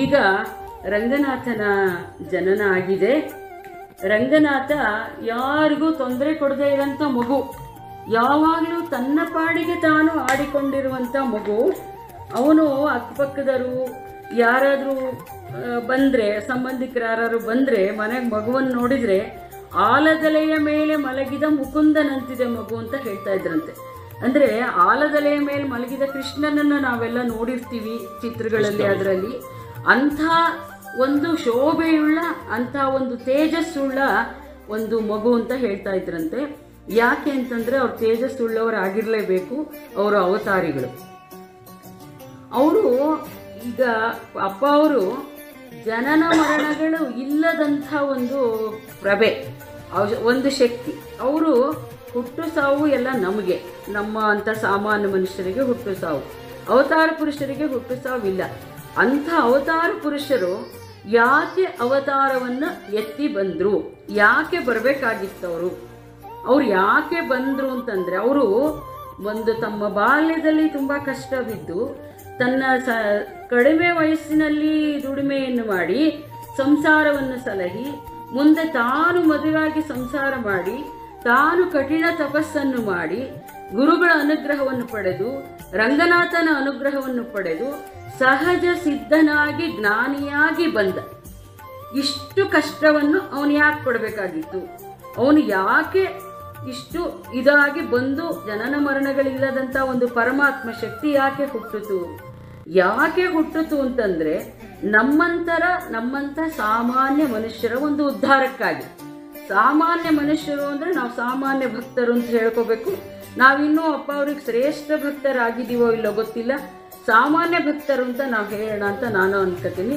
ಈಗ ರಂಗನಾಥನ ಜನನ ಆಗಿದೆ. ರಂಗನಾಥ ಯಾರಿಗೂ ತೊಂದರೆ ಕೊಡದೇ ಇರೋಂಥ ಮಗು, ಯಾವಾಗಲೂ ತನ್ನ ಪಾಡಿಗೆ ತಾನು ಆಡಿಕೊಂಡಿರುವಂಥ ಮಗು. ಅವನು ಅಕ್ಕಪಕ್ಕದರು ಯಾರಾದರೂ ಬಂದರೆ, ಸಂಬಂಧಿಕರು ಯಾರು ಬಂದರೆ ಮನೆಗೆ ಮಗುವನ್ನು ನೋಡಿದರೆ ಆಲದಲೆಯ ಮೇಲೆ ಮಲಗಿದ ಮುಕುಂದನಂತಿದೆ ಮಗು ಅಂತ ಹೇಳ್ತಾ ಇದ್ರಂತೆ. ಅಂದರೆ ಆಲದಲೆಯ ಮೇಲೆ ಮಲಗಿದ ಕೃಷ್ಣನನ್ನು ನಾವೆಲ್ಲ ನೋಡಿರ್ತೀವಿ ಚಿತ್ರಗಳಲ್ಲಿ, ಅದರಲ್ಲಿ ಅಂಥ ಒಂದು ಶೋಭೆಯುಳ್ಳ ಅಂಥ ಒಂದು ತೇಜಸ್ಸುಳ್ಳ ಒಂದು ಮಗು ಅಂತ ಹೇಳ್ತಾ ಇದ್ರಂತೆ. ಯಾಕೆ ಅಂತಂದರೆ ಅವ್ರು ತೇಜಸ್ಸುಳ್ಳವರಾಗಿರಲೇಬೇಕು, ಅವರು ಅವತಾರಿಗಳು. ಅವರು ಈಗ ಅಪ್ಪ ಅವರು ಜನನ ಮರಣಗಳು ಇಲ್ಲದಂಥ ಒಂದು ಪ್ರಭೆ, ಒಂದು ಶಕ್ತಿ. ಅವರು ಹುಟ್ಟು ಸಾವು ಎಲ್ಲ ನಮಗೆ, ನಮ್ಮ ಅಂಥ ಸಾಮಾನ್ಯ ಮನುಷ್ಯರಿಗೆ ಹುಟ್ಟು ಸಾವು, ಅವತಾರ ಪುರುಷರಿಗೆ ಹುಟ್ಟು ಸಾವಿಲ್ಲ. ಅಂಥ ಅವತಾರ ಪುರುಷರು ಯಾಕೆ ಅವತಾರವನ್ನು ಎತ್ತಿ ಬಂದರು, ಯಾಕೆ ಬರಬೇಕಾಗಿತ್ತವರು, ಅವ್ರು ಯಾಕೆ ಬಂದರು ಅಂತಂದರೆ ಅವರು ಒಂದು ತಮ್ಮ ಬಾಲ್ಯದಲ್ಲಿ ತುಂಬ ಕಷ್ಟ ಬಿದ್ದು ತನ್ನ ಕಡಿಮೆ ವಯಸ್ಸಿನಲ್ಲಿ ದುಡಿಮೆಯನ್ನು ಮಾಡಿ ಸಂಸಾರವನ್ನು ಸಲಹಿ ಮುಂದೆ ತಾನು ಮದುವೆಯಾಗಿ ಸಂಸಾರ ಮಾಡಿ ತಾನು ಕಠಿಣ ತಪಸ್ಸನ್ನು ಮಾಡಿ ಗುರುಗಳ ಅನುಗ್ರಹವನ್ನು ಪಡೆದು ರಂಗನಾಥನ ಅನುಗ್ರಹವನ್ನು ಪಡೆದು ಸಹಜ ಸಿದ್ಧನಾಗಿ ಜ್ಞಾನಿಯಾಗಿ ಬಂದ. ಇಷ್ಟು ಕಷ್ಟವನ್ನು ಅವನು ಯಾಕೆ ಪಡಬೇಕಾಗಿತ್ತು, ಅವನು ಯಾಕೆ ಇಷ್ಟು ಇದಾಗಿ ಬಂದು ಜನನ ಮರಣಗಳಿಲ್ಲದಂಥ ಒಂದು ಪರಮಾತ್ಮ ಶಕ್ತಿ ಯಾಕೆ ಹುಟ್ಟಿತು, ಯಾಕೆ ಹುಟ್ಟಿತು ಅಂತಂದರೆ ನಮ್ಮಂಥ ಸಾಮಾನ್ಯ ಮನುಷ್ಯರ ಒಂದು ಉದ್ಧಾರಕ್ಕಾಗಿ. ಸಾಮಾನ್ಯ ಮನುಷ್ಯರು ಅಂದರೆ ನಾವು ಸಾಮಾನ್ಯ ಭಕ್ತರು ಅಂತ ಹೇಳ್ಕೋಬೇಕು. ನಾವಿನ್ನೂ ಅಪ್ಪ ಅವ್ರಿಗೆ ಶ್ರೇಷ್ಠ ಭಕ್ತರಾಗಿದ್ದೀವೋ ಇಲ್ಲೋ ಗೊತ್ತಿಲ್ಲ, ಸಾಮಾನ್ಯ ಭಕ್ತರು ಅಂತ ನಾವು ಹೇಳೋಣ ಅಂತ ನಾನು ಅನ್ಕೋತೀನಿ.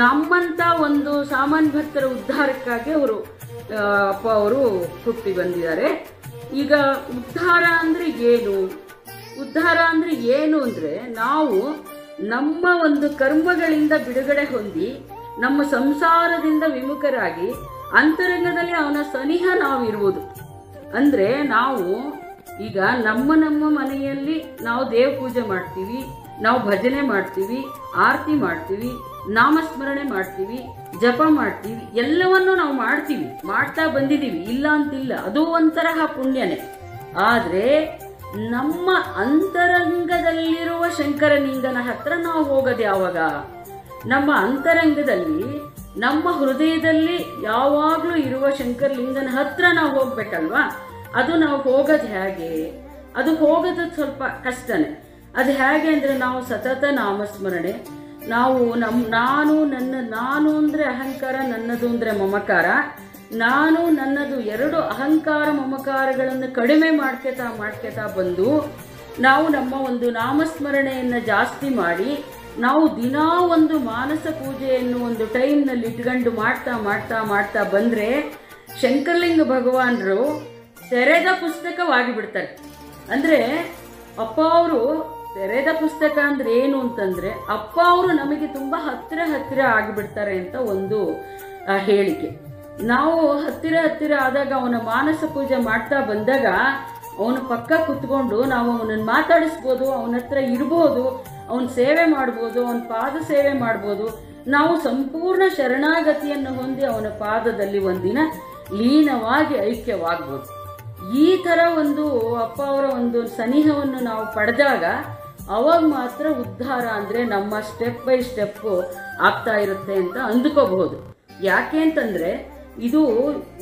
ನಮ್ಮಂಥ ಒಂದು ಸಾಮಾನ್ಯ ಭಕ್ತರ ಉದ್ಧಾರಕ್ಕಾಗಿ ಅಪ್ಪ ಅವರು ಹುಟ್ಟಿ ಬಂದಿದ್ದಾರೆ. ಈಗ ಉದ್ಧಾರ ಅಂದರೆ ಏನು, ಉದ್ಧಾರ ಅಂದರೆ ಏನು ಅಂದರೆ ನಾವು ನಮ್ಮ ಒಂದು ಕರ್ಮಗಳಿಂದ ಬಿಡುಗಡೆ ಹೊಂದಿ ನಮ್ಮ ಸಂಸಾರದಿಂದ ವಿಮುಖರಾಗಿ ಅಂತರಂಗದಲ್ಲಿ ಅವನ ಸನಿಹ ನಾವಿರುವುದು. ಅಂದರೆ ನಾವು ಈಗ ನಮ್ಮ ಮನೆಯಲ್ಲಿ ನಾವು ದೇವ ಪೂಜೆ ಮಾಡ್ತೀವಿ, ನಾವು ಭಜನೆ ಮಾಡ್ತೀವಿ, ಆರತಿ ಮಾಡ್ತೀವಿ, ನಾಮಸ್ಮರಣೆ ಮಾಡ್ತೀವಿ, ಜಪ ಮಾಡ್ತೀವಿ, ಎಲ್ಲವನ್ನೂ ನಾವು ಮಾಡ್ತಾ ಬಂದಿದ್ದೀವಿ, ಇಲ್ಲ ಅಂತಿಲ್ಲ, ಅದು ಒಂಥರಹ ಪುಣ್ಯನೇ. ಆದರೆ ನಮ್ಮ ಅಂತರಂಗದಲ್ಲಿರುವ ಶಂಕರಲಿಂಗನ ಹತ್ರ ನಾವು ಹೋಗೋದು ಯಾವಾಗ? ನಮ್ಮ ಅಂತರಂಗದಲ್ಲಿ ನಮ್ಮ ಹೃದಯದಲ್ಲಿ ಯಾವಾಗಲೂ ಇರುವ ಶಂಕರಲಿಂಗನ ಹತ್ರ ನಾವು ಹೋಗ್ಬೇಕಲ್ವಾ? ಅದು ನಾವು ಹೋಗೋದು ಹೇಗೆ? ಅದು ಹೋಗೋದು ಸ್ವಲ್ಪ ಕಷ್ಟನೇ. ಅದು ಹೇಗೆ ಅಂದರೆ ನಾವು ಸತತ ನಾಮಸ್ಮರಣೆ, ನಾವು ನಾನು ಅಂದರೆ ಅಹಂಕಾರ, ನನ್ನದು ಅಂದರೆ ಮಮಕಾರ, ನಾನು ನನ್ನದು ಎರಡು ಅಹಂಕಾರ ಮಮಕಾರಗಳನ್ನು ಕಡಿಮೆ ಮಾಡ್ಕೊತಾ ಬಂದು ನಾವು ನಮ್ಮ ಒಂದು ನಾಮಸ್ಮರಣೆಯನ್ನು ಜಾಸ್ತಿ ಮಾಡಿ ನಾವು ದಿನಾ ಒಂದು ಮಾನಸ ಪೂಜೆಯನ್ನು ಒಂದು ಟೈಮ್ನಲ್ಲಿ ಇಟ್ಕೊಂಡು ಮಾಡ್ತಾ ಬಂದರೆ ಶಂಕರಲಿಂಗ ಭಗವಾನರು ತೆರೆದ ಪುಸ್ತಕವಾಗಿ ಬಿಡ್ತಾರೆ. ಅಂದರೆ ಅಪ್ಪ ಅವರು ತೆರೆದ ಪುಸ್ತಕ ಅಂದ್ರೆ ಏನು ಅಂತಂದ್ರೆ ಅಪ್ಪ ಅವರು ನಮಗೆ ತುಂಬಾ ಹತ್ತಿರ ಆಗಿಬಿಡ್ತಾರೆ ಅಂತ ಒಂದು ಹೇಳಿಕೆ. ನಾವು ಹತ್ತಿರ ಆದಾಗ ಅವನ ಮಾನಸ ಪೂಜೆ ಮಾಡ್ತಾ ಬಂದಾಗ ಅವನ ಪಕ್ಕ ಕುತ್ಕೊಂಡು ನಾವು ಅವನನ್ನು ಮಾತಾಡಿಸ್ಬೋದು, ಅವನ ಹತ್ರ ಇರ್ಬೋದು, ಅವನ ಸೇವೆ ಮಾಡ್ಬೋದು, ಅವನ ಪಾದ ಸೇವೆ ಮಾಡ್ಬೋದು. ನಾವು ಸಂಪೂರ್ಣ ಶರಣಾಗತಿಯನ್ನು ಹೊಂದಿ ಅವನ ಪಾದದಲ್ಲಿ ಒಂದಿನ ಲೀನವಾಗಿ ಐಕ್ಯವಾಗ್ಬೋದು. ಈ ಥರ ಒಂದು ಅಪ್ಪ ಅವರ ಒಂದು ಸನಿಹವನ್ನು ನಾವು ಪಡೆದಾಗ ಅವಾಗ ಮಾತ್ರ ಉದ್ಧಾರ ಅಂದರೆ ನಮ್ಮ ಸ್ಟೆಪ್ ಬೈ ಸ್ಟೆಪ್ಪು ಆಗ್ತಾ ಇರುತ್ತೆ ಅಂತ ಅಂದುಕೋಬಹುದು. ಯಾಕೆ ಅಂತಂದರೆ ಇದು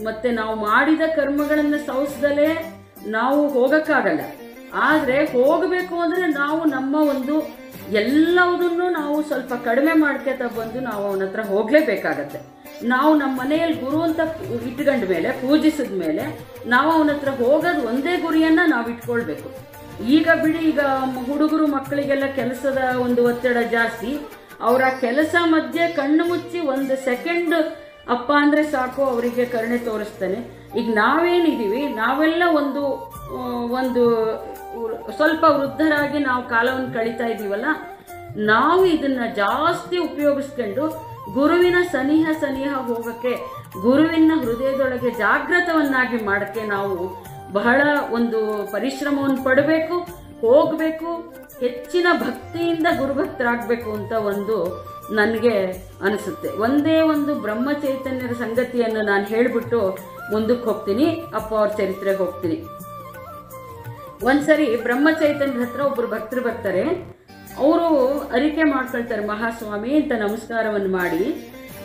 ಮತ್ತೆ ನಾವು ಮಾಡಿದ ಕರ್ಮಗಳನ್ನು ಸವಿಸದಲೇ ನಾವು ಹೋಗೋಕ್ಕಾಗಲ್ಲ. ಆದರೆ ಹೋಗಬೇಕು ಅಂದರೆ ನಾವು ನಮ್ಮ ಒಂದು ಎಲ್ಲವುದನ್ನು ನಾವು ಸ್ವಲ್ಪ ಕಡಿಮೆ ಮಾಡ್ಕೊತಾ ಬಂದು ನಾವು ಅವನ ಹತ್ರ ಹೋಗಲೇಬೇಕಾಗತ್ತೆ. ನಾವು ನಮ್ಮ ಮನೆಯಲ್ಲಿ ಗುರು ಅಂತ ಇಟ್ಕೊಂಡ ಮೇಲೆ, ಪೂಜಿಸಿದ ಮೇಲೆ ನಾವು ಅವನ ಹತ್ರ ಹೋಗೋದು ಒಂದೇ ಗುರಿಯನ್ನು ನಾವು ಇಟ್ಕೊಳ್ಬೇಕು. ಈಗ ಬಿಡಿ, ಈಗ ಹುಡುಗರು ಮಕ್ಕಳಿಗೆಲ್ಲ ಕೆಲಸದ ಒಂದು ಒತ್ತಡ ಜಾಸ್ತಿ. ಅವರ ಕೆಲಸ ಮಧ್ಯೆ ಕಣ್ಣು ಮುಚ್ಚಿ 1 ಸೆಕೆಂಡ್ ಅಪ್ಪ ಅಂದರೆ ಸಾಕು, ಅವರಿಗೆ ಕರುಣೆ ತೋರಿಸ್ತಾನೆ. ಈಗ ನಾವೇನಿದ್ದೀವಿ, ನಾವೆಲ್ಲ ಒಂದು ಸ್ವಲ್ಪ ವೃದ್ಧರಾಗಿ ನಾವು ಕಾಲವನ್ನು ಕಳೀತಾ ಇದ್ದೀವಲ್ಲ, ನಾವು ಇದನ್ನ ಜಾಸ್ತಿ ಉಪಯೋಗಿಸ್ಕೊಂಡು ಗುರುವಿನ ಸನಿಹ ಹೋಗಕ್ಕೆ, ಗುರುವಿನ ಹೃದಯದೊಳಗೆ ಜಾಗೃತವನ್ನಾಗಿ ಮಾಡಕ್ಕೆ ನಾವು ಬಹಳ ಒಂದು ಪರಿಶ್ರಮವನ್ನು ಪಡಬೇಕು, ಹೋಗಬೇಕು, ಹೆಚ್ಚಿನ ಭಕ್ತಿಯಿಂದ ಗುರುಭಕ್ತರಾಗಬೇಕು ಅಂತ ಒಂದು ನನಗೆ ಅನಿಸುತ್ತೆ. ಒಂದೇ ಒಂದು ಬ್ರಹ್ಮ ಚೈತನ್ಯರ ಸಂಗತಿಯನ್ನು ನಾನು ಹೇಳಿಬಿಟ್ಟು ಮುಂದಕ್ಕೆ ಹೋಗ್ತೀನಿ, ಅಪ್ಪ ಅವ್ರ ಚರಿತ್ರೆಗೆ ಹೋಗ್ತೀನಿ. ಒಂದ್ಸರಿ ಬ್ರಹ್ಮ ಚೈತನ್ಯರ ಹತ್ರ ಒಬ್ರು ಭಕ್ತರು ಬರ್ತಾರೆ. ಅವರು ಅರಿಕೆ ಮಾಡ್ಕೊಳ್ತಾರೆ, ಮಹಾಸ್ವಾಮಿ ಅಂತ ನಮಸ್ಕಾರವನ್ನು ಮಾಡಿ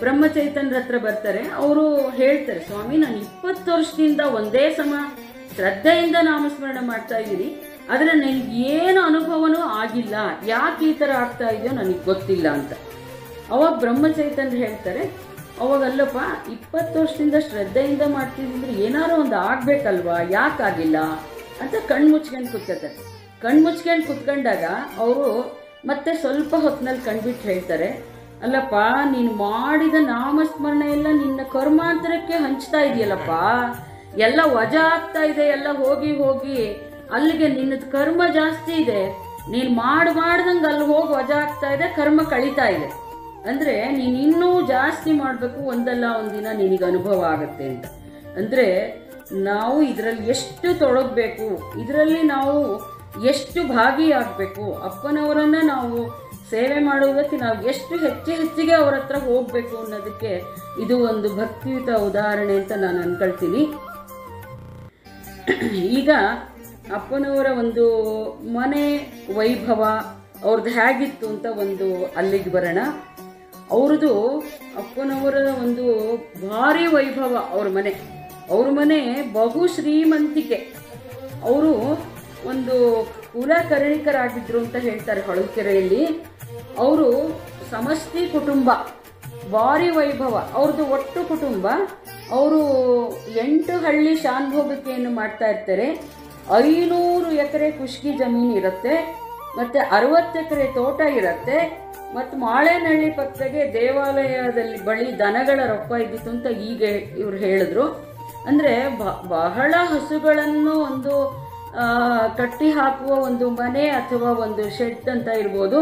ಬ್ರಹ್ಮ ಚೈತನ್ಯರ ಹತ್ರ ಬರ್ತಾರೆ. ಅವರು ಹೇಳ್ತಾರೆ, ಸ್ವಾಮಿ ನಾನು 20 ವರ್ಷದಿಂದ ಒಂದೇ ಸಮ ಶ್ರದ್ಧೆಯಿಂದ ನಾಮಸ್ಮರಣೆ ಮಾಡ್ತಾ ಇದ್ದೀನಿ, ಆದರೆ ನನಗೆ ಏನು ಅನುಭವನೂ ಆಗಿಲ್ಲ, ಯಾಕೆ ಈ ಥರ ಆಗ್ತಾ ಇದೆಯೋ ನನಗೆ ಗೊತ್ತಿಲ್ಲ ಅಂತ. ಅವಾಗ ಬ್ರಹ್ಮ ಚೈತನ್ಯರು ಹೇಳ್ತಾರೆ, ಅವಾಗಲ್ಲಪ್ಪ 20 ವರ್ಷದಿಂದ ಶ್ರದ್ಧೆಯಿಂದ ಮಾಡ್ತಿದ್ರೆ ಏನಾರು ಒಂದು ಆಗ್ಬೇಕಲ್ವಾ, ಯಾಕಾಗಿಲ್ಲ ಅಂತ ಕಣ್ಮುಚ್ಕೊಂಡು ಕೂತ್ಕೊತಾರೆ. ಕಣ್ಮುಚ್ಕೊಂಡು ಕುತ್ಕೊಂಡಾಗ ಅವರು ಮತ್ತೆ ಸ್ವಲ್ಪ ಹೊತ್ತಿನಲ್ಲಿ ಕಣ್ಬಿಟ್ಟು ಹೇಳ್ತಾರೆ, ಅಲ್ಲಪ್ಪ ನೀನು ಮಾಡಿದ ನಾಮಸ್ಮರಣೆ ಎಲ್ಲ ನಿನ್ನ ಕರ್ಮಾಂತರಕ್ಕೆ ಹಂಚ್ತಾ ಇದೆಯಲ್ಲಪ್ಪ, ಎಲ್ಲ ವಜಾ ಆಗ್ತಾ ಇದೆ, ಎಲ್ಲ ಹೋಗಿ ಅಲ್ಲಿಗೆ ನಿನ್ನದು ಕರ್ಮ ಜಾಸ್ತಿ ಇದೆ, ನೀನು ಮಾಡ್ದಂಗೆ ಅಲ್ಲಿ ಹೋಗಿ ವಜಾ ಆಗ್ತಾ ಇದೆ, ಕರ್ಮ ಕಳೀತಾ ಇದೆ. ಅಂದರೆ ನೀನು ಇನ್ನೂ ಜಾಸ್ತಿ ಮಾಡಬೇಕು, ಒಂದಲ್ಲ ಒಂದಿನ ನಿನಗೆ ಅನುಭವ ಆಗುತ್ತೆ ಅಂತ. ಅಂದರೆ ನಾವು ಇದರಲ್ಲಿ ಎಷ್ಟು ತೊಡಗಬೇಕು, ಇದರಲ್ಲಿ ನಾವು ಎಷ್ಟು ಭಾಗಿಯಾಗಬೇಕು, ಅಪ್ಪನವರನ್ನು ನಾವು ಸೇವೆ ಮಾಡುವುದಕ್ಕೆ ನಾವು ಎಷ್ಟು ಹೆಚ್ಚಿಗೆ ಅವರ ಹತ್ರ ಹೋಗಬೇಕು ಅನ್ನೋದಕ್ಕೆ ಇದು ಒಂದು ಭಕ್ತಿಯುತ ಉದಾಹರಣೆ ಅಂತ ನಾನು ಅನ್ಕೊಳ್ತೀನಿ. ಈಗ ಅಪ್ಪನವರ ಒಂದು ಮನೆ ವೈಭವ ಅವ್ರದ್ದು ಹೇಗಿತ್ತು ಅಂತ ಒಂದು ಅಲ್ಲಿಗೆ ಬರೋಣ. ಅವ್ರದ್ದು ಅಪ್ಪನವರ ಒಂದು ಭಾರಿ ವೈಭವ. ಅವ್ರ ಮನೆ ಬಹು ಶ್ರೀಮಂತಿಕೆ. ಅವರು ಒಂದು ಕುಲಕರ್ಣಿಕರಾಗಿದ್ರು ಅಂತ ಹೇಳ್ತಾರೆ ಹೊಳಲ್ಕೆರೆಯಲ್ಲಿ. ಅವರು ಸಮಷ್ಟಿ ಕುಟುಂಬ, ಭಾರಿ ವೈಭವ ಅವ್ರದ್ದು ಒಟ್ಟು ಕುಟುಂಬ. ಅವರು 8 ಹಳ್ಳಿ ಶಾನುಭೋಗಿಕೆಯನ್ನು ಮಾಡ್ತಾ ಇರ್ತಾರೆ. 500 ಎಕರೆ ಕುಷ್ಕಿ ಜಮೀನು ಇರುತ್ತೆ, ಮತ್ತು 60 ಎಕರೆ ತೋಟ ಇರುತ್ತೆ, ಮತ್ತು ಮಾಳೇನಹಳ್ಳಿ ಪಕ್ಕದಾಗೆ ದೇವಾಲಯದಲ್ಲಿ ಬಳಿ ದನಗಳ ರೊಪ್ಪ ಇದ್ದಿತ್ತು ಅಂತ ಈಗ ಇವ್ರು ಹೇಳಿದ್ರು. ಅಂದರೆ ಬಹಳ ಹಸುಗಳನ್ನು ಒಂದು ಕಟ್ಟಿ ಹಾಕುವ ಒಂದು ಮನೆ ಅಥವಾ ಒಂದು ಶೆಡ್ ಅಂತ ಇರ್ಬೋದು,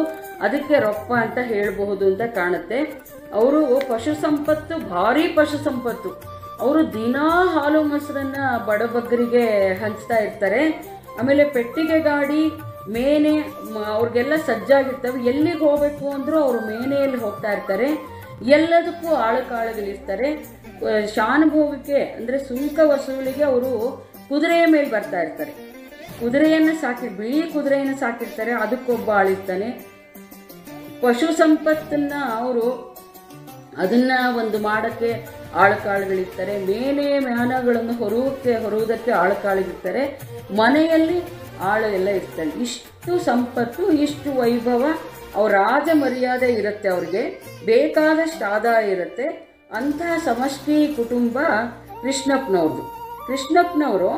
ಅದಕ್ಕೆ ರೊಪ್ಪ ಅಂತ ಹೇಳಬಹುದು ಅಂತ ಕಾಣುತ್ತೆ. ಅವರು ಪಶು ಸಂಪತ್ತು, ಭಾರಿ ಪಶು ಸಂಪತ್ತು. ಅವರು ದಿನಾ ಹಾಲು ಮೊಸರನ್ನ ಬಡಬಗ್ಗರಿಗೆ ಹಂಚ್ತಾ ಇರ್ತಾರೆ. ಆಮೇಲೆ ಪೆಟ್ಟಿಗೆ ಗಾಡಿ, ಮೇನೆ ಅವ್ರಿಗೆಲ್ಲ ಸಜ್ಜಾಗಿರ್ತವೆ. ಎಲ್ಲಿಗೆ ಹೋಗಬೇಕು ಅಂದರೂ ಅವರು ಮೇನೆಯಲ್ಲಿ ಹೋಗ್ತಾ ಇರ್ತಾರೆ. ಎಲ್ಲದಕ್ಕೂ ಆಳುಕಾಳುಗಳಿರ್ತಾರೆ. ಶಾನುಭೋಗಕ್ಕೆ ಅಂದರೆ ಸುಂಕ ವಸೂಲಿಗೆ ಅವರು ಕುದುರೆಯ ಮೇಲೆ ಬರ್ತಾ ಇರ್ತಾರೆ. ಕುದುರೆಯನ್ನು ಬಿಳಿ ಕುದುರೆಯನ್ನು ಸಾಕಿರ್ತಾರೆ, ಅದಕ್ಕೊಬ್ಬ ಆಳಿರ್ತಾನೆ. ಪಶು ಸಂಪತ್ತನ್ನ ಅವರು ಅದನ್ನ ಒಂದು ಮಾಡೋಕ್ಕೆ ಆಳುಕಾಳುಗಳಿರ್ತಾರೆ. ಮ್ಯಾನಗಳನ್ನು ಹೊರುವುದಕ್ಕೆ ಆಳುಕಾಳುಗಳಿರ್ತಾರೆ. ಮನೆಯಲ್ಲಿ ಆಳು ಎಲ್ಲ ಇರ್ತಾರೆ. ಇಷ್ಟು ಸಂಪತ್ತು, ಇಷ್ಟು ವೈಭವ, ಅವ್ರ ರಾಜ ಮರ್ಯಾದೆ ಇರುತ್ತೆ. ಅವ್ರಿಗೆ ಬೇಕಾದಷ್ಟು ಆದಾಯ ಇರುತ್ತೆ. ಅಂತಹ ಸಮಷ್ಟಿ ಕುಟುಂಬ ಕೃಷ್ಣಪ್ಪನವ್ರದ್ದು. ಕೃಷ್ಣಪ್ಪನವರು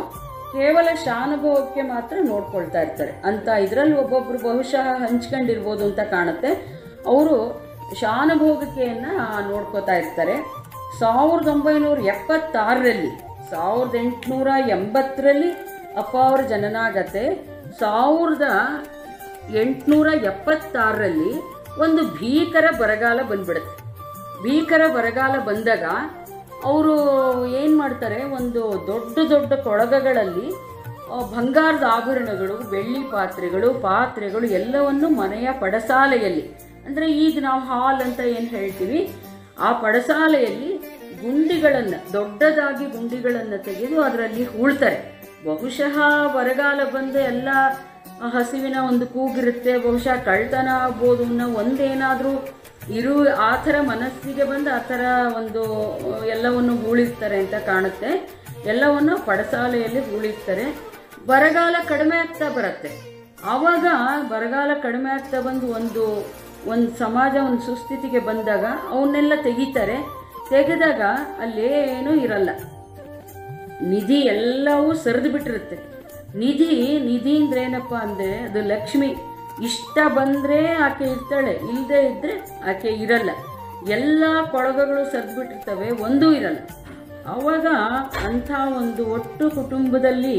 ಕೇವಲ ಶಾನುಭೋಗಕ್ಕೆ ಮಾತ್ರ ನೋಡ್ಕೊಳ್ತಾ ಇರ್ತಾರೆ ಅಂತ. ಇದರಲ್ಲಿ ಒಬ್ಬೊಬ್ಬರು ಬಹುಶಃ ಹಂಚ್ಕೊಂಡಿರ್ಬೋದು ಅಂತ ಕಾಣುತ್ತೆ. ಅವರು ಶಾನುಭೋಗಿಕೆಯನ್ನು ನೋಡ್ಕೋತಾ ಇರ್ತಾರೆ. 1976ರಲ್ಲಿ 1880ರಲ್ಲಿ ಅಪ್ಪ ಅವರ ಜನನ ಆಗತ್ತೆ. 1900 1876ರಲ್ಲಿ ಒಂದು ಭೀಕರ ಬರಗಾಲ ಬಂದ್ಬಿಡುತ್ತೆ. ಭೀಕರ ಬರಗಾಲ ಬಂದಾಗ ಅವರು ಏನು ಮಾಡ್ತಾರೆ, ಒಂದು ದೊಡ್ಡ ದೊಡ್ಡ ಕೊಳಗಗಳಲ್ಲಿ ಬಂಗಾರದ ಆಭರಣಗಳು, ಬೆಳ್ಳಿ ಪಾತ್ರೆಗಳು ಎಲ್ಲವನ್ನು ಮನೆಯ ಪಡಸಾಲೆಯಲ್ಲಿ, ಅಂದರೆ ಈಗ ನಾವು ಹಾಲ್ ಅಂತ ಏನು ಹೇಳ್ತೀವಿ, ಆ ಪಡಸಾಲೆಯಲ್ಲಿ ದೊಡ್ಡದಾಗಿ ಗುಂಡಿಗಳನ್ನು ತೆಗೆದು ಅದರಲ್ಲಿ ಹೂಳ್ತಾರೆ. ಬಹುಶಃ ಬರಗಾಲ ಬಂದು ಎಲ್ಲ ಹಸಿವಿನ ಒಂದು ಕೂಗಿರುತ್ತೆ, ಬಹುಶಃ ಕಳ್ತನ ಆಗ್ಬೋದು ಅನ್ನೋ ಒಂದೇನಾದರೂ ಆ ಥರ ಮನಸ್ಸಿಗೆ ಬಂದು ಆ ಥರ ಒಂದು ಎಲ್ಲವನ್ನು ಹೂಳಿರ್ತಾರೆ ಅಂತ ಕಾಣುತ್ತೆ. ಎಲ್ಲವನ್ನು ಪಡಸಾಲೆಯಲ್ಲಿ ಹೂಳಿರ್ತಾರೆ. ಬರಗಾಲ ಕಡಿಮೆ ಆಗ್ತಾ ಬರುತ್ತೆ. ಆವಾಗ ಬರಗಾಲ ಕಡಿಮೆ ಆಗ್ತಾ ಬಂದು ಒಂದು ಸಮಾಜ ಒಂದು ಸುಸ್ಥಿತಿಗೆ ಬಂದಾಗ ಅವನ್ನೆಲ್ಲ ತೆಗಿತಾರೆ. ತೆಗೆದಾಗ ಅಲ್ಲೇನೂ ಇರಲ್ಲ, ನಿಧಿ ಎಲ್ಲವೂ ಸರಿದು ಬಿಟ್ಟಿರುತ್ತೆ. ನಿಧಿ ಅಂದ್ರೆ ಏನಪ್ಪ ಅಂದರೆ ಅದು ಲಕ್ಷ್ಮಿ. ಇಷ್ಟ ಬಂದರೆ ಆಕೆ ಇರ್ತಾಳೆ, ಇಲ್ಲದೆ ಇದ್ದರೆ ಆಕೆ ಇರಲ್ಲ. ಎಲ್ಲ ಕೊಳಗಗಳು ಸರಿದು ಬಿಟ್ಟಿರ್ತವೆ, ಒಂದೂ ಇರಲ್ಲ. ಆವಾಗ ಅಂಥ ಒಂದು ಒಟ್ಟು ಕುಟುಂಬದಲ್ಲಿ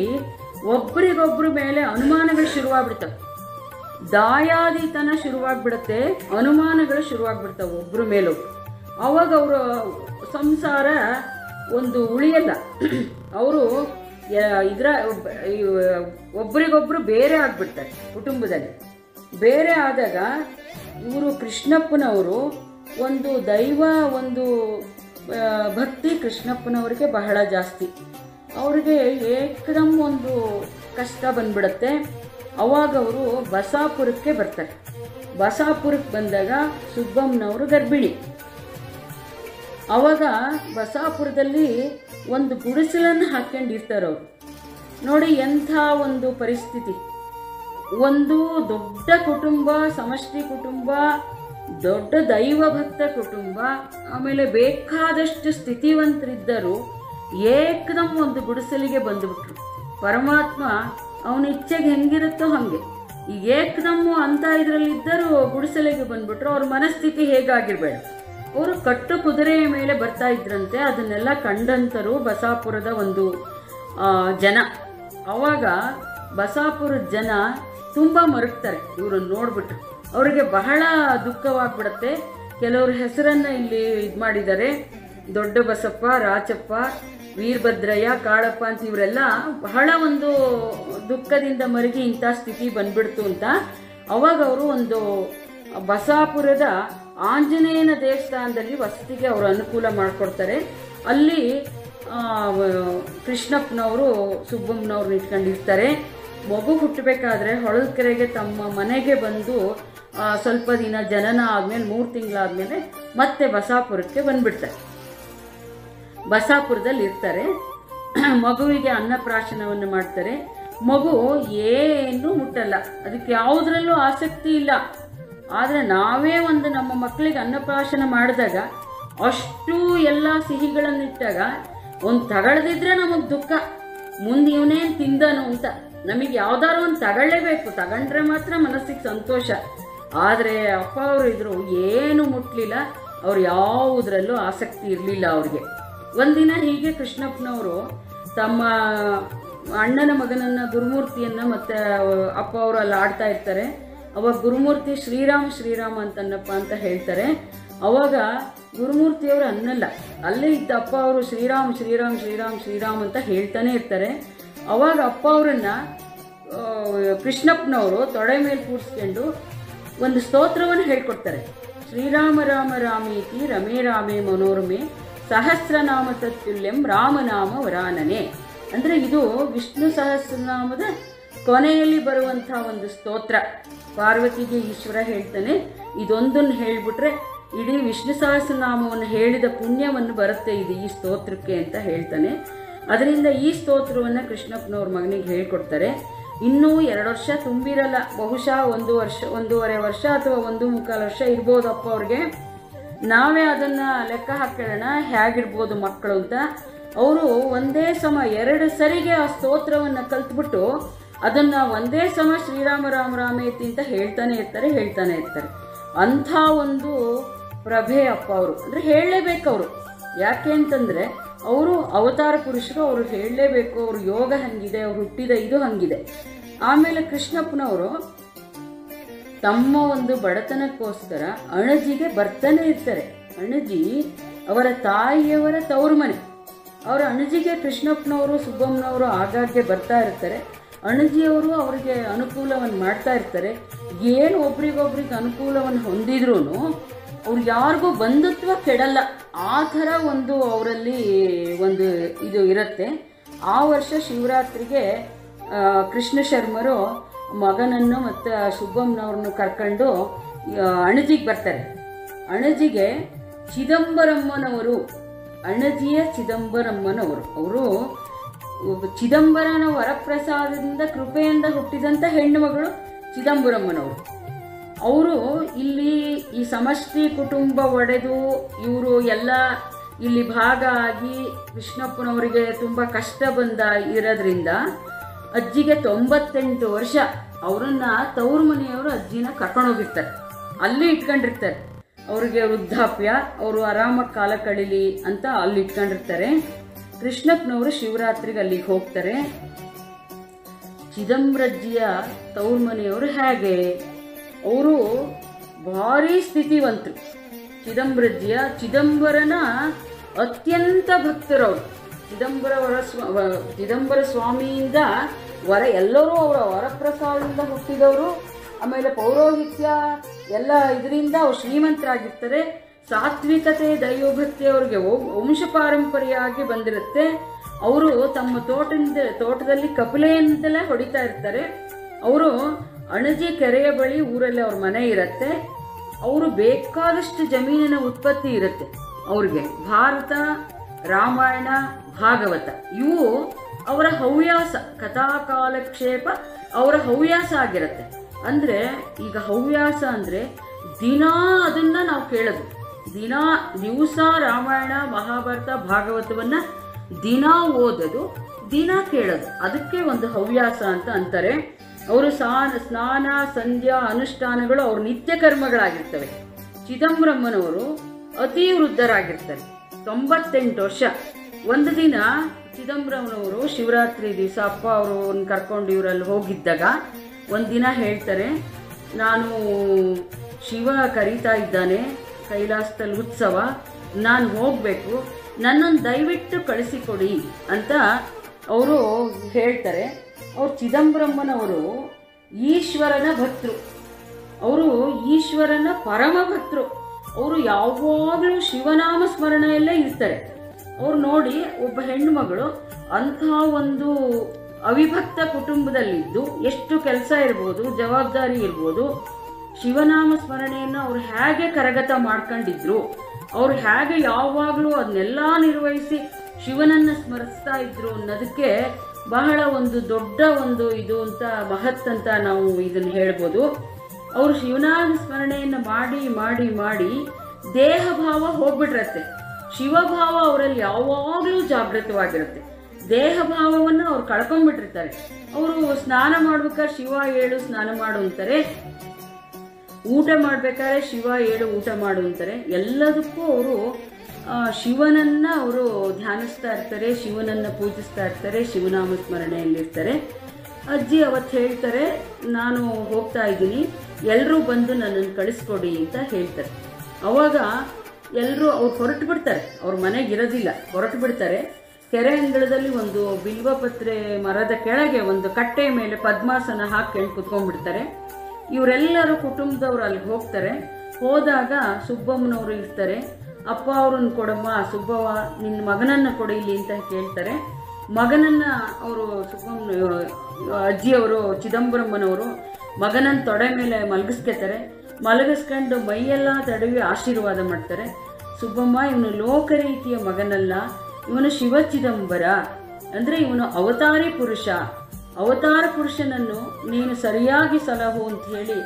ಒಬ್ರಿಗೊಬ್ರ ಮೇಲೆ ಅನುಮಾನಗಳು ಶುರುವಾಗ್ಬಿಡ್ತವೆ. ದಾಯಾದಿತನ ಶುರುವಾಗ್ಬಿಡುತ್ತೆ, ಅನುಮಾನಗಳು ಶುರುವಾಗ್ಬಿಡ್ತವೆ ಒಬ್ಬರ ಮೇಲೊಬ್ರು. ಆವಾಗ ಅವರ ಸಂಸಾರ ಒಂದು ಉಳಿಯಲ್ಲ. ಅವರು ಒಬ್ರಿಗೊಬ್ರು ಬೇರೆ ಆಗ್ಬಿಡ್ತಾರೆ. ಕುಟುಂಬದಲ್ಲಿ ಬೇರೆ ಆದಾಗ ಇವರು ಕೃಷ್ಣಪ್ಪನವರು ಒಂದು ಒಂದು ಭಕ್ತಿ ಕೃಷ್ಣಪ್ಪನವರಿಗೆ ಬಹಳ ಜಾಸ್ತಿ. ಅವ್ರಿಗೆ ಏಕದಮ್ ಒಂದು ಕಷ್ಟ ಬಂದ್ಬಿಡತ್ತೆ. ಅವಾಗ ಅವರು ಬಸಾಪುರಕ್ಕೆ ಬರ್ತಾರೆ. ಬಸಾಪುರಕ್ಕೆ ಬಂದಾಗ ಸುಬ್ಬಮ್ಮನವರು ಗರ್ಭಿಣಿ. ಅವಾಗ ಬಸಾಪುರದಲ್ಲಿ ಒಂದು ಗುಡಿಸಲನ್ನು ಹಾಕ್ಕೊಂಡಿರ್ತಾರೆ ಅವರು. ನೋಡಿ ಎಂಥ ಒಂದು ಪರಿಸ್ಥಿತಿ. ಒಂದು ದೊಡ್ಡ ಕುಟುಂಬ, ಸಮಷ್ಟಿ ಕುಟುಂಬ, ದೊಡ್ಡ ದೈವಭಕ್ತ ಕುಟುಂಬ, ಆಮೇಲೆ ಬೇಕಾದಷ್ಟು ಸ್ಥಿತಿವಂತರಿದ್ದರು. ಏಕದಮ್ ಒಂದು ಗುಡಿಸಲಿಗೆ ಬಂದುಬಿಟ್ರು. ಪರಮಾತ್ಮ ಅವನ ಇಚ್ಛೆಗೆ ಹೆಂಗಿರುತ್ತೋ ಹಾಗೆ ಈಗ ಏಕದಮ್ಮು ಅಂತ ಇದರಲ್ಲಿದ್ದರೂ ಗುಡಿಸಲಿಗೆ ಬಂದ್ಬಿಟ್ರು. ಅವ್ರ ಮನಸ್ಥಿತಿ ಹೇಗಾಗಿರ್ಬೇಡ. ಅವರು ಕಟ್ಟು ಕುದುರೆಯ ಮೇಲೆ ಬರ್ತಾ ಇದ್ರಂತೆ. ಅದನ್ನೆಲ್ಲ ಕಂಡಂತರು ಬಸಾಪುರದ ಒಂದು ಜನ. ಅವಾಗ ಬಸಾಪುರದ ಜನ ತುಂಬ ಮರುಗ್ತಾರೆ ಇವ್ರನ್ನ ನೋಡ್ಬಿಟ್ರು. ಅವರಿಗೆ ಬಹಳ ದುಃಖವಾಗ್ಬಿಡತ್ತೆ. ಕೆಲವ್ರ ಹೆಸರನ್ನ ಇಲ್ಲಿ ಇದು ಮಾಡಿದ್ದಾರೆ, ದೊಡ್ಡ ಬಸಪ್ಪ, ರಾಚಪ್ಪ, ವೀರಭದ್ರಯ್ಯ, ಕಾಳಪ್ಪ ಅಂತ. ಇವರೆಲ್ಲ ಬಹಳ ಒಂದು ದುಃಖದಿಂದ ಮರುಗಿ ಇಂಥ ಸ್ಥಿತಿ ಬಂದ್ಬಿಡ್ತು ಅಂತ. ಅವಾಗ ಅವರು ಒಂದು ಬಸಾಪುರದ ಆಂಜನೇಯನ ದೇವಸ್ಥಾನದಲ್ಲಿ ವಸತಿಗೆ ಅವರು ಅನುಕೂಲ ಮಾಡಿಕೊಡ್ತಾರೆ. ಅಲ್ಲಿ ಕೃಷ್ಣಪ್ಪನವರು ಸುಬ್ಬಮ್ಮನವ್ರನ್ನ ಇಟ್ಕೊಂಡಿರ್ತಾರೆ. ಮಗು ಹುಟ್ಟಬೇಕಾದ್ರೆ ಹೊಳಲ್ಕೆರೆಗೆ ತಮ್ಮ ಮನೆಗೆ ಬಂದು ಸ್ವಲ್ಪ ದಿನ ಜನನ ಆದಮೇಲೆ 3 ತಿಂಗಳಾದಮೇಲೆ ಮತ್ತೆ ಬಸಾಪುರಕ್ಕೆ ಬಂದ್ಬಿಡ್ತಾರೆ. ಬಸಾಪುರದಲ್ಲಿ ಇರ್ತಾರೆ. ಮಗುವಿಗೆ ಅನ್ನಪ್ರಾಶನವನ್ನು ಮಾಡ್ತಾರೆ. ಮಗು ಏನೂ ಮುಟ್ಟಲ್ಲ, ಅದಕ್ಕೆ ಯಾವುದರಲ್ಲೂ ಆಸಕ್ತಿ ಇಲ್ಲ. ಆದರೆ ನಾವೇ ಒಂದು ನಮ್ಮ ಮಕ್ಕಳಿಗೆ ಅನ್ನಪ್ರಾಶನ ಮಾಡಿದಾಗ ಅಷ್ಟು ಎಲ್ಲ ಸಿಹಿಗಳನ್ನಿಟ್ಟಾಗ ಒಂದು ತಗೊಳ್ದಿದ್ರೆ ನಮಗೆ ದುಃಖ, ಮುಂದೆ ಇವನೇನು ತಿಂದನು ಅಂತ. ನಮಗೆ ಯಾವ್ದಾದ್ರು ಒಂದು ತಗೊಳ್ಳೇಬೇಕು, ತಗೊಂಡ್ರೆ ಮಾತ್ರ ಮನಸ್ಸಿಗೆ ಸಂತೋಷ. ಆದರೆ ಅಪ್ಪ ಅವರು ಇದ್ರು, ಏನು ಮುಟ್ಲಿಲ್ಲ, ಅವ್ರು ಯಾವುದರಲ್ಲೂ ಆಸಕ್ತಿ ಇರಲಿಲ್ಲ ಅವ್ರಿಗೆ. ಒಂದಿನ ಹೀಗೆ ಕೃಷ್ಣಪ್ಪನವರು ತಮ್ಮ ಅಣ್ಣನ ಮಗನನ್ನು ಗುರುಮೂರ್ತಿಯನ್ನು ಮತ್ತು ಅಪ್ಪ ಅವರು ಅಲ್ಲಿ ಆಡ್ತಾ ಇರ್ತಾರೆ. ಅವಾಗ ಗುರುಮೂರ್ತಿ ಶ್ರೀರಾಮ್ ಅಂತನ್ನಪ್ಪ ಅಂತ ಹೇಳ್ತಾರೆ. ಅವಾಗ ಗುರುಮೂರ್ತಿಯವರು ಅನ್ನಲ್ಲ, ಅಲ್ಲೇ ಇದ್ದ ಅಪ್ಪ ಅವರು ಶ್ರೀರಾಮ್ ಅಂತ ಹೇಳ್ತಾನೆ ಇರ್ತಾರೆ. ಅವಾಗ ಅಪ್ಪ ಅವರನ್ನ ಕೃಷ್ಣಪ್ಪನವರು ತೊಡೆ ಮೇಲೆ ಕೂರಿಸ್ಕೊಂಡು ಒಂದು ಸ್ತೋತ್ರವನ್ನು ಹೇಳ್ಕೊಡ್ತಾರೆ. ಶ್ರೀರಾಮ ರಾಮ ರಾಮೇತಿ ರಮೇ ರಾಮೇ ಮನೋರಮೆ ಸಹಸ್ರನಾಮ ತತ್ಯುಲ್ಯಂ ರಾಮನಾಮ ವರಾನನೆ. ಅಂದರೆ ಇದು ವಿಷ್ಣು ಸಹಸ್ರನಾಮದ ಕೊನೆಯಲ್ಲಿ ಬರುವಂಥ ಒಂದು ಸ್ತೋತ್ರ. ಪಾರ್ವತಿಗೆ ಈಶ್ವರ ಹೇಳ್ತಾನೆ, ಇದೊಂದನ್ನು ಹೇಳಿಬಿಟ್ರೆ ಇಡೀ ವಿಷ್ಣು ಸಹಸ್ರನಾಮವನ್ನು ಹೇಳಿದ ಪುಣ್ಯವನ್ನು ಬರುತ್ತೆ ಇದು ಈ ಸ್ತೋತ್ರಕ್ಕೆ ಅಂತ ಹೇಳ್ತಾನೆ. ಅದರಿಂದ ಈ ಸ್ತೋತ್ರವನ್ನು ಕೃಷ್ಣಪ್ಪನವ್ರ ಮಗನಿಗೆ ಹೇಳ್ಕೊಡ್ತಾರೆ. ಇನ್ನೂ 2 ವರ್ಷ ತುಂಬಿರಲ್ಲ, ಬಹುಶಃ 1.5 ವರ್ಷ ಅಥವಾ 1.25 ವರ್ಷ ಇರ್ಬೋದಪ್ಪ ಅವ್ರಿಗೆ. ನಾವೇ ಅದನ್ನು ಲೆಕ್ಕ ಹಾಕೊಳ್ಳೋಣ ಹೇಗಿರ್ಬೋದು ಮಕ್ಕಳು ಅಂತ. ಅವರು ಒಂದೇ ಸಮ 2 ಸರಿಗೆ ಆ ಸ್ತೋತ್ರವನ್ನು ಕಲ್ತ್ಬಿಟ್ಟು ಅದನ್ನು ಒಂದೇ ಸಮ ಶ್ರೀರಾಮ ರಾಮ ರಾಮೇತಿ ಅಂತ ಹೇಳ್ತಾನೆ ಇರ್ತಾರೆ. ಅಂಥ ಒಂದು ಪ್ರಭೆ ಅಪ್ಪ ಅವರು. ಅಂದರೆ ಹೇಳಲೇಬೇಕು ಅವರು. ಯಾಕೆ ಅಂತಂದರೆ ಅವರು ಅವತಾರ ಪುರುಷರು, ಅವರು ಹೇಳಲೇಬೇಕು. ಅವರು ಯೋಗ ಹಂಗಿದೆ, ಅವ್ರು ಹುಟ್ಟಿದ ಇದು ಹಂಗಿದೆ. ಆಮೇಲೆ ಕೃಷ್ಣಪ್ಪನವರು ತಮ್ಮ ಒಂದು ಬಡತನಕ್ಕೋಸ್ಕರ ಅಣಜಿಗೆ ಬರ್ತಾನೆ ಇರ್ತಾರೆ. ಅಣಜಿ ಅವರ ತಾಯಿಯವರ ತವರು ಮನೆ. ಅವರ ಅಣಜಿಗೆ ಕೃಷ್ಣಪ್ಪನವರು ಸುಬ್ಬಮ್ಮನವರು ಆಗಾಗ್ಗೆ ಬರ್ತಾ ಇರ್ತಾರೆ. ಅಣಜಿಯವರು ಅವರಿಗೆ ಅನುಕೂಲವನ್ನು ಮಾಡ್ತಾ ಇರ್ತಾರೆ. ಏನು ಒಬ್ರಿಗೊಬ್ರಿಗೆ ಅನುಕೂಲವನ್ನು ಹೊಂದಿದ್ರೂ ಅವ್ರು ಯಾರಿಗೂ ಬಂಧುತ್ವ ಕೆಡಲ್ಲ. ಆ ಥರ ಒಂದು ಅವರಲ್ಲಿ ಒಂದು ಇದು ಇರುತ್ತೆ. ಆ ವರ್ಷ ಶಿವರಾತ್ರಿಗೆ ಕೃಷ್ಣ ಶರ್ಮರು ಮಗನನ್ನು ಮತ್ತು ಸುಬ್ಬಮ್ಮನವ್ರನ್ನು ಕರ್ಕೊಂಡು ಅಣಜಿಗೆ ಬರ್ತಾರೆ. ಅಣಜಿಗೆ ಚಿದಂಬರಮ್ಮನವರು, ಅಣಜಿಯ ಚಿದಂಬರಮ್ಮನವರು, ಅವರು ಚಿದಂಬರನ ವರಪ್ರಸಾದದಿಂದ ಕೃಪೆಯಿಂದ ಹುಟ್ಟಿದಂಥ ಹೆಣ್ಣು ಮಗಳು ಚಿದಂಬರಮ್ಮನವರು. ಅವರು ಇಲ್ಲಿ ಈ ಸಮಷ್ಟಿ ಕುಟುಂಬ ಒಡೆದು ಇವರು ಎಲ್ಲ ಇಲ್ಲಿ ಭಾಗ ಆಗಿ ಕೃಷ್ಣಪ್ಪನವರಿಗೆ ತುಂಬ ಕಷ್ಟ ಇರೋದ್ರಿಂದ ಅಜ್ಜಿಗೆ 98 ವರ್ಷ. ಅವರನ್ನ ತವರು ಮನೆಯವರು ಅಜ್ಜಿನ ಕರ್ಕೊಂಡೋಗಿರ್ತಾರೆ, ಅಲ್ಲಿ ಇಟ್ಕೊಂಡಿರ್ತಾರೆ. ಅವ್ರಿಗೆ ವೃದ್ಧಾಪ್ಯ, ಅವರು ಆರಾಮಾಗಿ ಕಾಲ ಕಳೀಲಿ ಅಂತ ಅಲ್ಲಿ ಇಟ್ಕೊಂಡಿರ್ತಾರೆ. ಕೃಷ್ಣಪ್ಪನವರು ಶಿವರಾತ್ರಿಗೆ ಅಲ್ಲಿಗೆ ಹೋಗ್ತಾರೆ. ಚಿದಂಬರಜ್ಜಿಯ ತವ್ರ ಮನೆಯವರು ಹೇಗೆ, ಅವರು ಭಾರಿ ಸ್ಥಿತಿವಂತರು. ಚಿದಂಬರನ ಅತ್ಯಂತ ಭಕ್ತರವರು. ಚಿದಂಬರ ಸ್ವಾಮಿಯಿಂದ ಎಲ್ಲರೂ ಅವರ ವರಪ್ರಸಾದದಿಂದ ಹುಟ್ಟಿದವರು. ಆಮೇಲೆ ಪೌರೋಹಿತ್ಯ ಎಲ್ಲ ಇದರಿಂದ ಅವ್ರು ಶ್ರೀಮಂತರಾಗಿರ್ತಾರೆ. ಸಾತ್ವಿಕತೆ, ದೈವಭಕ್ತಿ ಅವ್ರಿಗೆ ವಂಶ ಪಾರಂಪರ್ಯವಾಗಿ ಬಂದಿರುತ್ತೆ. ಅವರು ತಮ್ಮ ತೋಟದಲ್ಲಿ ಕಪಿಲೆಯಿಂದಲೇ ಹೊಡಿತಾ ಇರ್ತಾರೆ. ಅವರು ಅಣಜಿ ಕೆರೆಯ ಬಳಿ ಊರಲ್ಲಿ ಅವ್ರ ಮನೆ ಇರುತ್ತೆ. ಅವರು ಬೇಕಾದಷ್ಟು ಜಮೀನಿನ ಉತ್ಪತ್ತಿ ಇರುತ್ತೆ ಅವ್ರಿಗೆ. ಭಾರತ, ರಾಮಾಯಣ, ಭಾಗವತ ಇವು ಅವರ ಹವ್ಯಾಸ, ಕಥಾಕಾಲಕ್ಷೇಪ ಅವರ ಹವ್ಯಾಸ ಆಗಿರುತ್ತೆ. ಅಂದರೆ ಈಗ ಹವ್ಯಾಸ ಅಂದರೆ ದಿನಾ ಅದನ್ನ ನಾವು ಕೇಳೋದು, ದಿವಸ ರಾಮಾಯಣ, ಮಹಾಭಾರತ, ಭಾಗವತವನ್ನ ದಿನಾ ಓದೋದು, ದಿನ ಕೇಳೋದು, ಅದಕ್ಕೆ ಒಂದು ಹವ್ಯಾಸ ಅಂತ ಅಂತಾರೆ. ಅವರು ಸ್ನಾನ, ಸಂಧ್ಯಾ, ಅನುಷ್ಠಾನಗಳು ಅವ್ರ ನಿತ್ಯ ಕರ್ಮಗಳಾಗಿರ್ತವೆ. ಚಿದಂಬರಮ್ಮನವರು ಅತಿ ವೃದ್ಧರಾಗಿರ್ತಾರೆ, 98 ವರ್ಷ. ಒಂದು ದಿನ ಚಿದಂಬರಮ್ಮನವರು ಶಿವರಾತ್ರಿ ದಿವಸ ಅಪ್ಪ ಅವ್ರನ್ನ ಕರ್ಕೊಂಡು ಇವರಲ್ಲಿ ಹೋಗಿದ್ದಾಗ ಒಂದಿನ ಹೇಳ್ತಾರೆ, ನಾನು ಶಿವ ಕರೀತಾ ಇದ್ದಾನೆ, ಕೈಲಾಸದಲ್ಲಿ ಉತ್ಸವ, ನಾನು ಹೋಗಬೇಕು, ನನ್ನನ್ನು ದಯವಿಟ್ಟು ಕಳಿಸಿಕೊಡಿ ಅಂತ ಅವರು ಹೇಳ್ತಾರೆ. ಅವ್ರು ಚಿದಂಬರಮ್ಮನವರು ಈಶ್ವರನ ಭಕ್ತರು, ಅವರು ಈಶ್ವರನ ಪರಮ ಭಕ್ತರು. ಅವರು ಯಾವಾಗಲೂ ಶಿವನಾಮ ಸ್ಮರಣೆಯಲ್ಲೇ ಇರ್ತಾರೆ. ಅವ್ರು ನೋಡಿ, ಒಬ್ಬ ಹೆಣ್ಣು ಮಗಳು ಅಂತಹ ಒಂದು ಅವಿಭಕ್ತ ಕುಟುಂಬದಲ್ಲಿದ್ದು ಎಷ್ಟು ಕೆಲಸ ಇರ್ಬೋದು, ಜವಾಬ್ದಾರಿ ಇರ್ಬೋದು, ಶಿವನಾಮ ಸ್ಮರಣೆಯನ್ನು ಅವ್ರು ಹೇಗೆ ಕರಗತ ಮಾಡ್ಕೊಂಡಿದ್ರು, ಅವ್ರು ಹೇಗೆ ಯಾವಾಗಲೂ ಅದನ್ನೆಲ್ಲ ನಿರ್ವಹಿಸಿ ಶಿವನನ್ನು ಸ್ಮರಿಸ್ತಾ ಇದ್ರು ಅನ್ನೋದಕ್ಕೆ ಬಹಳ ಒಂದು ದೊಡ್ಡ ಒಂದು ಇದು ಅಂತ, ಮಹತ್ ಅಂತ ನಾವು ಇದನ್ನು ಹೇಳ್ಬೋದು. ಅವರು ಶಿವನಾಮ ಸ್ಮರಣೆಯನ್ನು ಮಾಡಿ ಮಾಡಿ ಮಾಡಿ ದೇಹ ಭಾವ ಹೋಗ್ಬಿಟ್ಟಿರತ್ತೆ, ಶಿವಭಾವ ಅವರಲ್ಲಿ ಯಾವಾಗಲೂ ಜಾಗೃತವಾಗಿರುತ್ತೆ. ದೇಹ ಭಾವವನ್ನು ಅವ್ರು ಕಳ್ಕೊಂಡ್ಬಿಟ್ಟಿರ್ತಾರೆ. ಅವರು ಸ್ನಾನ ಮಾಡ್ಬೇಕಾದ್ರೆ ಶಿವ ಏಳು ಸ್ನಾನ ಮಾಡು ಅಂತಾರೆ, ಊಟ ಮಾಡ್ಬೇಕಾದ್ರೆ ಶಿವ ಏಳು ಊಟ ಮಾಡು ಅಂತಾರೆ. ಎಲ್ಲದಕ್ಕೂ ಅವರು ಶಿವನನ್ನ ಅವರು ಧ್ಯಾನಿಸ್ತಾ ಇರ್ತಾರೆ, ಶಿವನನ್ನ ಪೂಜಿಸ್ತಾ ಇರ್ತಾರೆ, ಶಿವನಾಮ ಸ್ಮರಣೆಯಲ್ಲಿರ್ತಾರೆ. ಅಜ್ಜಿ ಅವತ್ತು ಹೇಳ್ತಾರೆ, ನಾನು ಹೋಗ್ತಾ ಇದ್ದೀನಿ, ಎಲ್ಲರೂ ಬಂದು ನನ್ನನ್ನು ಕಳಿಸ್ಕೊಡಿ ಅಂತ ಹೇಳ್ತಾರೆ. ಅವಾಗ ಎಲ್ಲರೂ ಅವ್ರು ಹೊರಟು ಬಿಡ್ತಾರೆ, ಅವ್ರ ಮನೆಗಿರೋದಿಲ್ಲ, ಹೊರಟು ಬಿಡ್ತಾರೆ. ಕೆರೆ ಅಂಗಳದಲ್ಲಿ ಒಂದು ಬಿಲ್ವಪತ್ರೆ ಮರದ ಕೆಳಗೆ ಒಂದು ಕಟ್ಟೆ ಮೇಲೆ ಪದ್ಮಾಸನ ಹಾಕಿ ಕುತ್ಕೊಂಡ್ಬಿಡ್ತಾರೆ. ಇವರೆಲ್ಲರೂ ಕುಟುಂಬದವ್ರು ಅಲ್ಲಿಗೆ ಹೋಗ್ತಾರೆ. ಹೋದಾಗ ಸುಬ್ಬಮ್ಮನವರು ಇರ್ತಾರೆ. ಅಪ್ಪ ಅವ್ರನ್ನ ಕೊಡಮ್ಮ, ಸುಬ್ಬವ್ವ ನಿನ್ನ ಮಗನನ್ನು ಕೊಡಿಲಿ ಅಂತ ಕೇಳ್ತಾರೆ. ಮಗನನ್ನ ಅವರು ಅಜ್ಜಿಯವರು ಚಿದಂಬರಮ್ಮನವರು ಮಗನನ್ನ ತೊಡೆ ಮೇಲೆ ಮಲಗಿಸ್ಕೊತಾರೆ. ಮಲಗಿಸ್ಕೊಂಡು ಮೈಯೆಲ್ಲ ತಡವಿ ಆಶೀರ್ವಾದ ಮಾಡ್ತಾರೆ. ಸುಬ್ಬಮ್ಮ, ಇವನು ಲೋಕರೀತಿಯ ಮಗನಲ್ಲ, ಇವನು ಶಿವ ಚಿದಂಬರ, ಅಂದರೆ ಇವನು ಅವತಾರಿ ಪುರುಷ, ಅವತಾರ ಪುರುಷನನ್ನು ನೀನು ಸರಿಯಾಗಿ ಸಲಹು ಅಂತ ಹೇಳಿ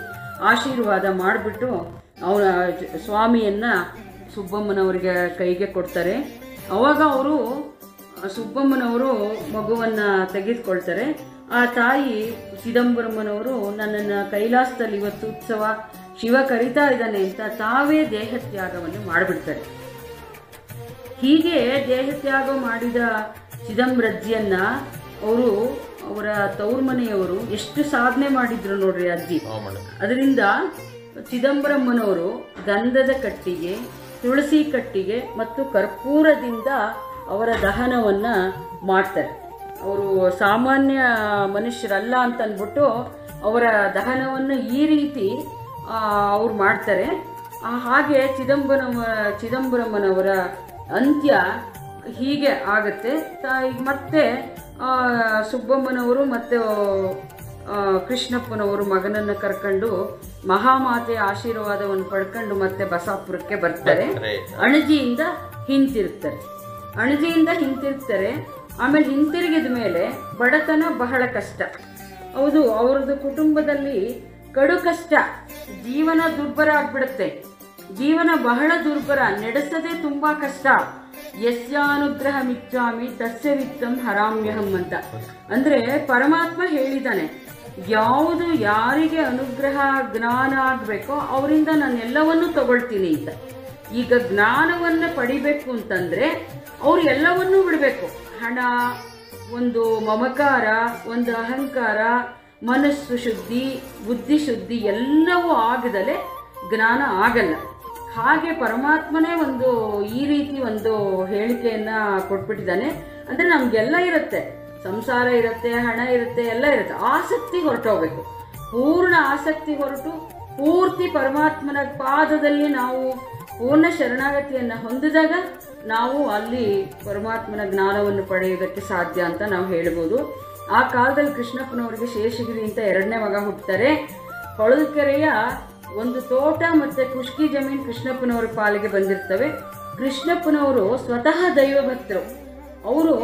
ಆಶೀರ್ವಾದ ಮಾಡಿಬಿಟ್ಟು ಅವನ ಸ್ವಾಮಿಯನ್ನ ಸುಬ್ಬಮ್ಮನವರಿಗೆ ಕೈಗೆ ಕೊಡ್ತಾರೆ. ಅವಾಗ ಅವರು ಸುಬ್ಬಮ್ಮನವರು ಮಗುವನ್ನು ತೆಗೆದುಕೊಳ್ತಾರೆ. ಆ ತಾಯಿ ಚಿದಂಬರಮ್ಮನವರು ನನ್ನನ್ನು ಕೈಲಾಸದಲ್ಲಿ ಇವತ್ತು ಉತ್ಸವ, ಶಿವ ಕರೀತಾ ಇದ್ದಾನೆ ಅಂತ ತಾವೇ ದೇಹತ್ಯಾಗವನ್ನು ಮಾಡಿಬಿಡ್ತಾರೆ. ಹೀಗೆ ದೇಹತ್ಯಾಗ ಮಾಡಿದ ಚಿದಂಬರಜ್ಜಿಯನ್ನ ಅವರು ಅವರ ತವ್ರ ಮನೆಯವರು ಎಷ್ಟು ಸಾಧನೆ ಮಾಡಿದ್ರು ನೋಡ್ರಿ ಅಜ್ಜಿ. ಅದರಿಂದ ಚಿದಂಬರಮ್ಮನವರು ಗಂಧದ ಕಟ್ಟಿಗೆ, ತುಳಸಿ ಕಟ್ಟಿಗೆ ಮತ್ತು ಕರ್ಪೂರದಿಂದ ಅವರ ದಹನವನ್ನ ಮಾಡ್ತಾರೆ. ಅವರು ಸಾಮಾನ್ಯ ಮನುಷ್ಯರಲ್ಲ ಅಂತ ಅಂದ್ಬಿಟ್ಟು ಅವರ ದಹನವನ್ನು ಈ ರೀತಿ ಅವ್ರು ಮಾಡ್ತಾರೆ. ಹಾಗೆ ಚಿದಂಬರಮ್ಮನವರ ಅಂತ್ಯ ಹೀಗೆ ಆಗತ್ತೆ. ಮತ್ತೆ ಸುಬ್ಬಮ್ಮನವರು ಮತ್ತು ಕೃಷ್ಣಪ್ಪನವರು ಮಗನನ್ನು ಕರ್ಕೊಂಡು ಮಹಾಮಾತೆಯ ಆಶೀರ್ವಾದವನ್ನು ಪಡ್ಕೊಂಡು ಮತ್ತೆ ಬಸಾಪುರಕ್ಕೆ ಬರ್ತಾರೆ. ಅಣಜಿಯಿಂದ ಹಿಂತಿರುಗ್ತಾರೆ. ಆಮೇಲೆ ಹಿಂತಿರುಗಿದ ಮೇಲೆ ಬಡತನ ಬಹಳ ಕಷ್ಟ. ಹೌದು, ಅವ್ರದ್ದು ಕುಟುಂಬದಲ್ಲಿ ಕಡು ಕಷ್ಟ, ಜೀವನ ದುರ್ಬರ ಆಗ್ಬಿಡುತ್ತೆ. ಜೀವನ ಬಹಳ ದುರ್ಬರ, ನಡೆಸದೆ ತುಂಬಾ ಕಷ್ಟ. ಯಸ್ಯಾನುಗ್ರಹ ಮಿಚ್ಚಾಮಿ ತಸ್ಯ ವಿತ್ತಂ ಹರಾಮ್ಯಹಂ ಅಂತ. ಅಂದ್ರೆ ಪರಮಾತ್ಮ ಹೇಳಿದ್ದಾನೆ, ಯಾವುದು ಯಾರಿಗೆ ಅನುಗ್ರಹ ಜ್ಞಾನ ಆಗ್ಬೇಕೋ ಅವರಿಂದ ನಾನು ಎಲ್ಲವನ್ನೂ ತಗೊಳ್ತೀನಿ ಅಂತ. ಈಗ ಜ್ಞಾನವನ್ನ ಪಡಿಬೇಕು ಅಂತಂದ್ರೆ ಅವ್ರು ಎಲ್ಲವನ್ನೂ ಬಿಡಬೇಕು. ಹಣ, ಒಂದು ಮಮಕಾರ, ಒಂದು ಅಹಂಕಾರ, ಮನಸ್ಸು ಶುದ್ಧಿ, ಬುದ್ಧಿ ಶುದ್ಧಿ ಎಲ್ಲವೂ ಆಗದಲೆ ಜ್ಞಾನ ಆಗಲ್ಲ. ಹಾಗೆ ಪರಮಾತ್ಮನೇ ಈ ರೀತಿ ಒಂದು ಹೇಳಿಕೆಯನ್ನ ಕೊಟ್ಬಿಟ್ಟಿದ್ದಾನೆ. ಅಂದ್ರೆ ನಮ್ಗೆಲ್ಲ ಇರುತ್ತೆ, ಸಂಸಾರ ಇರುತ್ತೆ, ಹಣ ಇರುತ್ತೆ, ಎಲ್ಲ ಇರುತ್ತೆ. ಆಸಕ್ತಿ ಹೊರಟೋಗ್ಬೇಕು. ಪೂರ್ಣ ಆಸಕ್ತಿ ಹೊರಟು ಪೂರ್ತಿ ಪರಮಾತ್ಮನ ಪಾದದಲ್ಲಿ ನಾವು ಪೂರ್ಣ ಶರಣಾಗತಿಯನ್ನ ಹೊಂದಿದಾಗ ನಾವು ಅಲ್ಲಿ ಪರಮಾತ್ಮನ ಜ್ಞಾನವನ್ನು ಪಡೆಯುವುದಕ್ಕೆ ಸಾಧ್ಯ ಅಂತ ನಾವು ಹೇಳ್ಬೋದು. ಆ ಕಾಲದಲ್ಲಿ ಕೃಷ್ಣಪ್ಪನವರಿಗೆ ಶೇಷಗಿರಿ ಅಂತ 2ನೇ ಮಗ ಹುಟ್ಟುತ್ತಾರೆ. ಹೊಳಲ್ಕೆರೆಯ ಒಂದು ತೋಟ ಮತ್ತೆ ಖುಷ್ಕಿ ಜಮೀನು ಕೃಷ್ಣಪ್ಪನವರ ಪಾಲಿಗೆ ಬಂದಿರ್ತವೆ. ಕೃಷ್ಣಪ್ಪನವರು ಸ್ವತಃ ದೈವ ಭಕ್ತರು. ಅವರು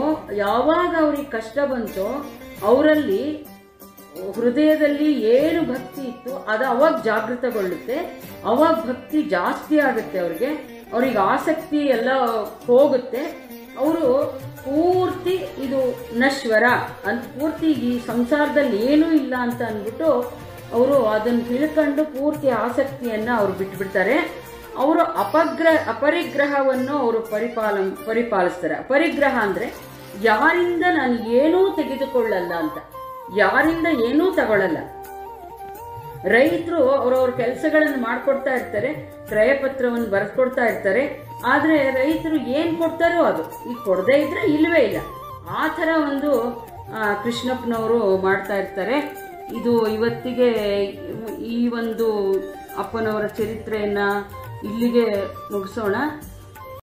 ಯಾವಾಗ ಅವ್ರಿಗೆ ಕಷ್ಟ ಬಂತೋ ಅವರಲ್ಲಿ ಹೃದಯದಲ್ಲಿ ಏನು ಭಕ್ತಿ ಇತ್ತು ಅದು ಅವಾಗ ಜಾಗೃತಗೊಳ್ಳುತ್ತೆ. ಅವಾಗ ಭಕ್ತಿ ಜಾಸ್ತಿ ಆಗುತ್ತೆ. ಅವ್ರಿಗೆ ಆಸಕ್ತಿ ಎಲ್ಲ ಹೋಗುತ್ತೆ. ಅವರು ಪೂರ್ತಿ ಇದು ನಶ್ವರ ಅಂತ, ಪೂರ್ತಿ ಈ ಸಂಸಾರದಲ್ಲಿ ಏನೂ ಇಲ್ಲ ಅಂತ ಅಂದ್ಬಿಟ್ಟು ಅವರು ಅದನ್ನು ತಿಳ್ಕೊಂಡು ಪೂರ್ತಿ ಆಸಕ್ತಿಯನ್ನು ಅವ್ರು ಬಿಟ್ಬಿಡ್ತಾರೆ. ಅವರು ಅಪರಿಗ್ರಹವನ್ನು ಅವರು ಪರಿಪಾಲಿಸ್ತಾರೆ. ಅಪರಿಗ್ರಹ ಅಂದರೆ ಯಾರಿಂದ ನಾನು ಏನೂ ತೆಗೆದುಕೊಳ್ಳಲ್ಲ ಅಂತ, ಯಾರಿಂದ ಏನೂ ತಗೊಳ್ಳಲ್ಲ. ರೈತರು ಅವ್ರವ್ರ ಕೆಲಸಗಳನ್ನು ಮಾಡ್ಕೊಡ್ತಾ ಇರ್ತಾರೆ, ಕ್ರಯಪತ್ರವನ್ನು ಬರೆಸ್ಕೊಡ್ತಾ ಇರ್ತಾರೆ. ಆದರೆ ರೈತರು ಏನು ಕೊಡ್ತಾರೋ ಅದು, ಈಗ ಕೊಡದೇ ಇದ್ರೆ ಇಲ್ಲವೇ ಇಲ್ಲ. ಆ ಥರ ಒಂದು ಕೃಷ್ಣಪ್ಪನವರು ಮಾಡ್ತಾ ಇರ್ತಾರೆ. ಇದು ಇವತ್ತಿಗೆ ಈ ಒಂದು ಅಪ್ಪನವರ ಚರಿತ್ರೆಯನ್ನು ಇಲ್ಲಿಗೆ ಮುಗಿಸೋಣ.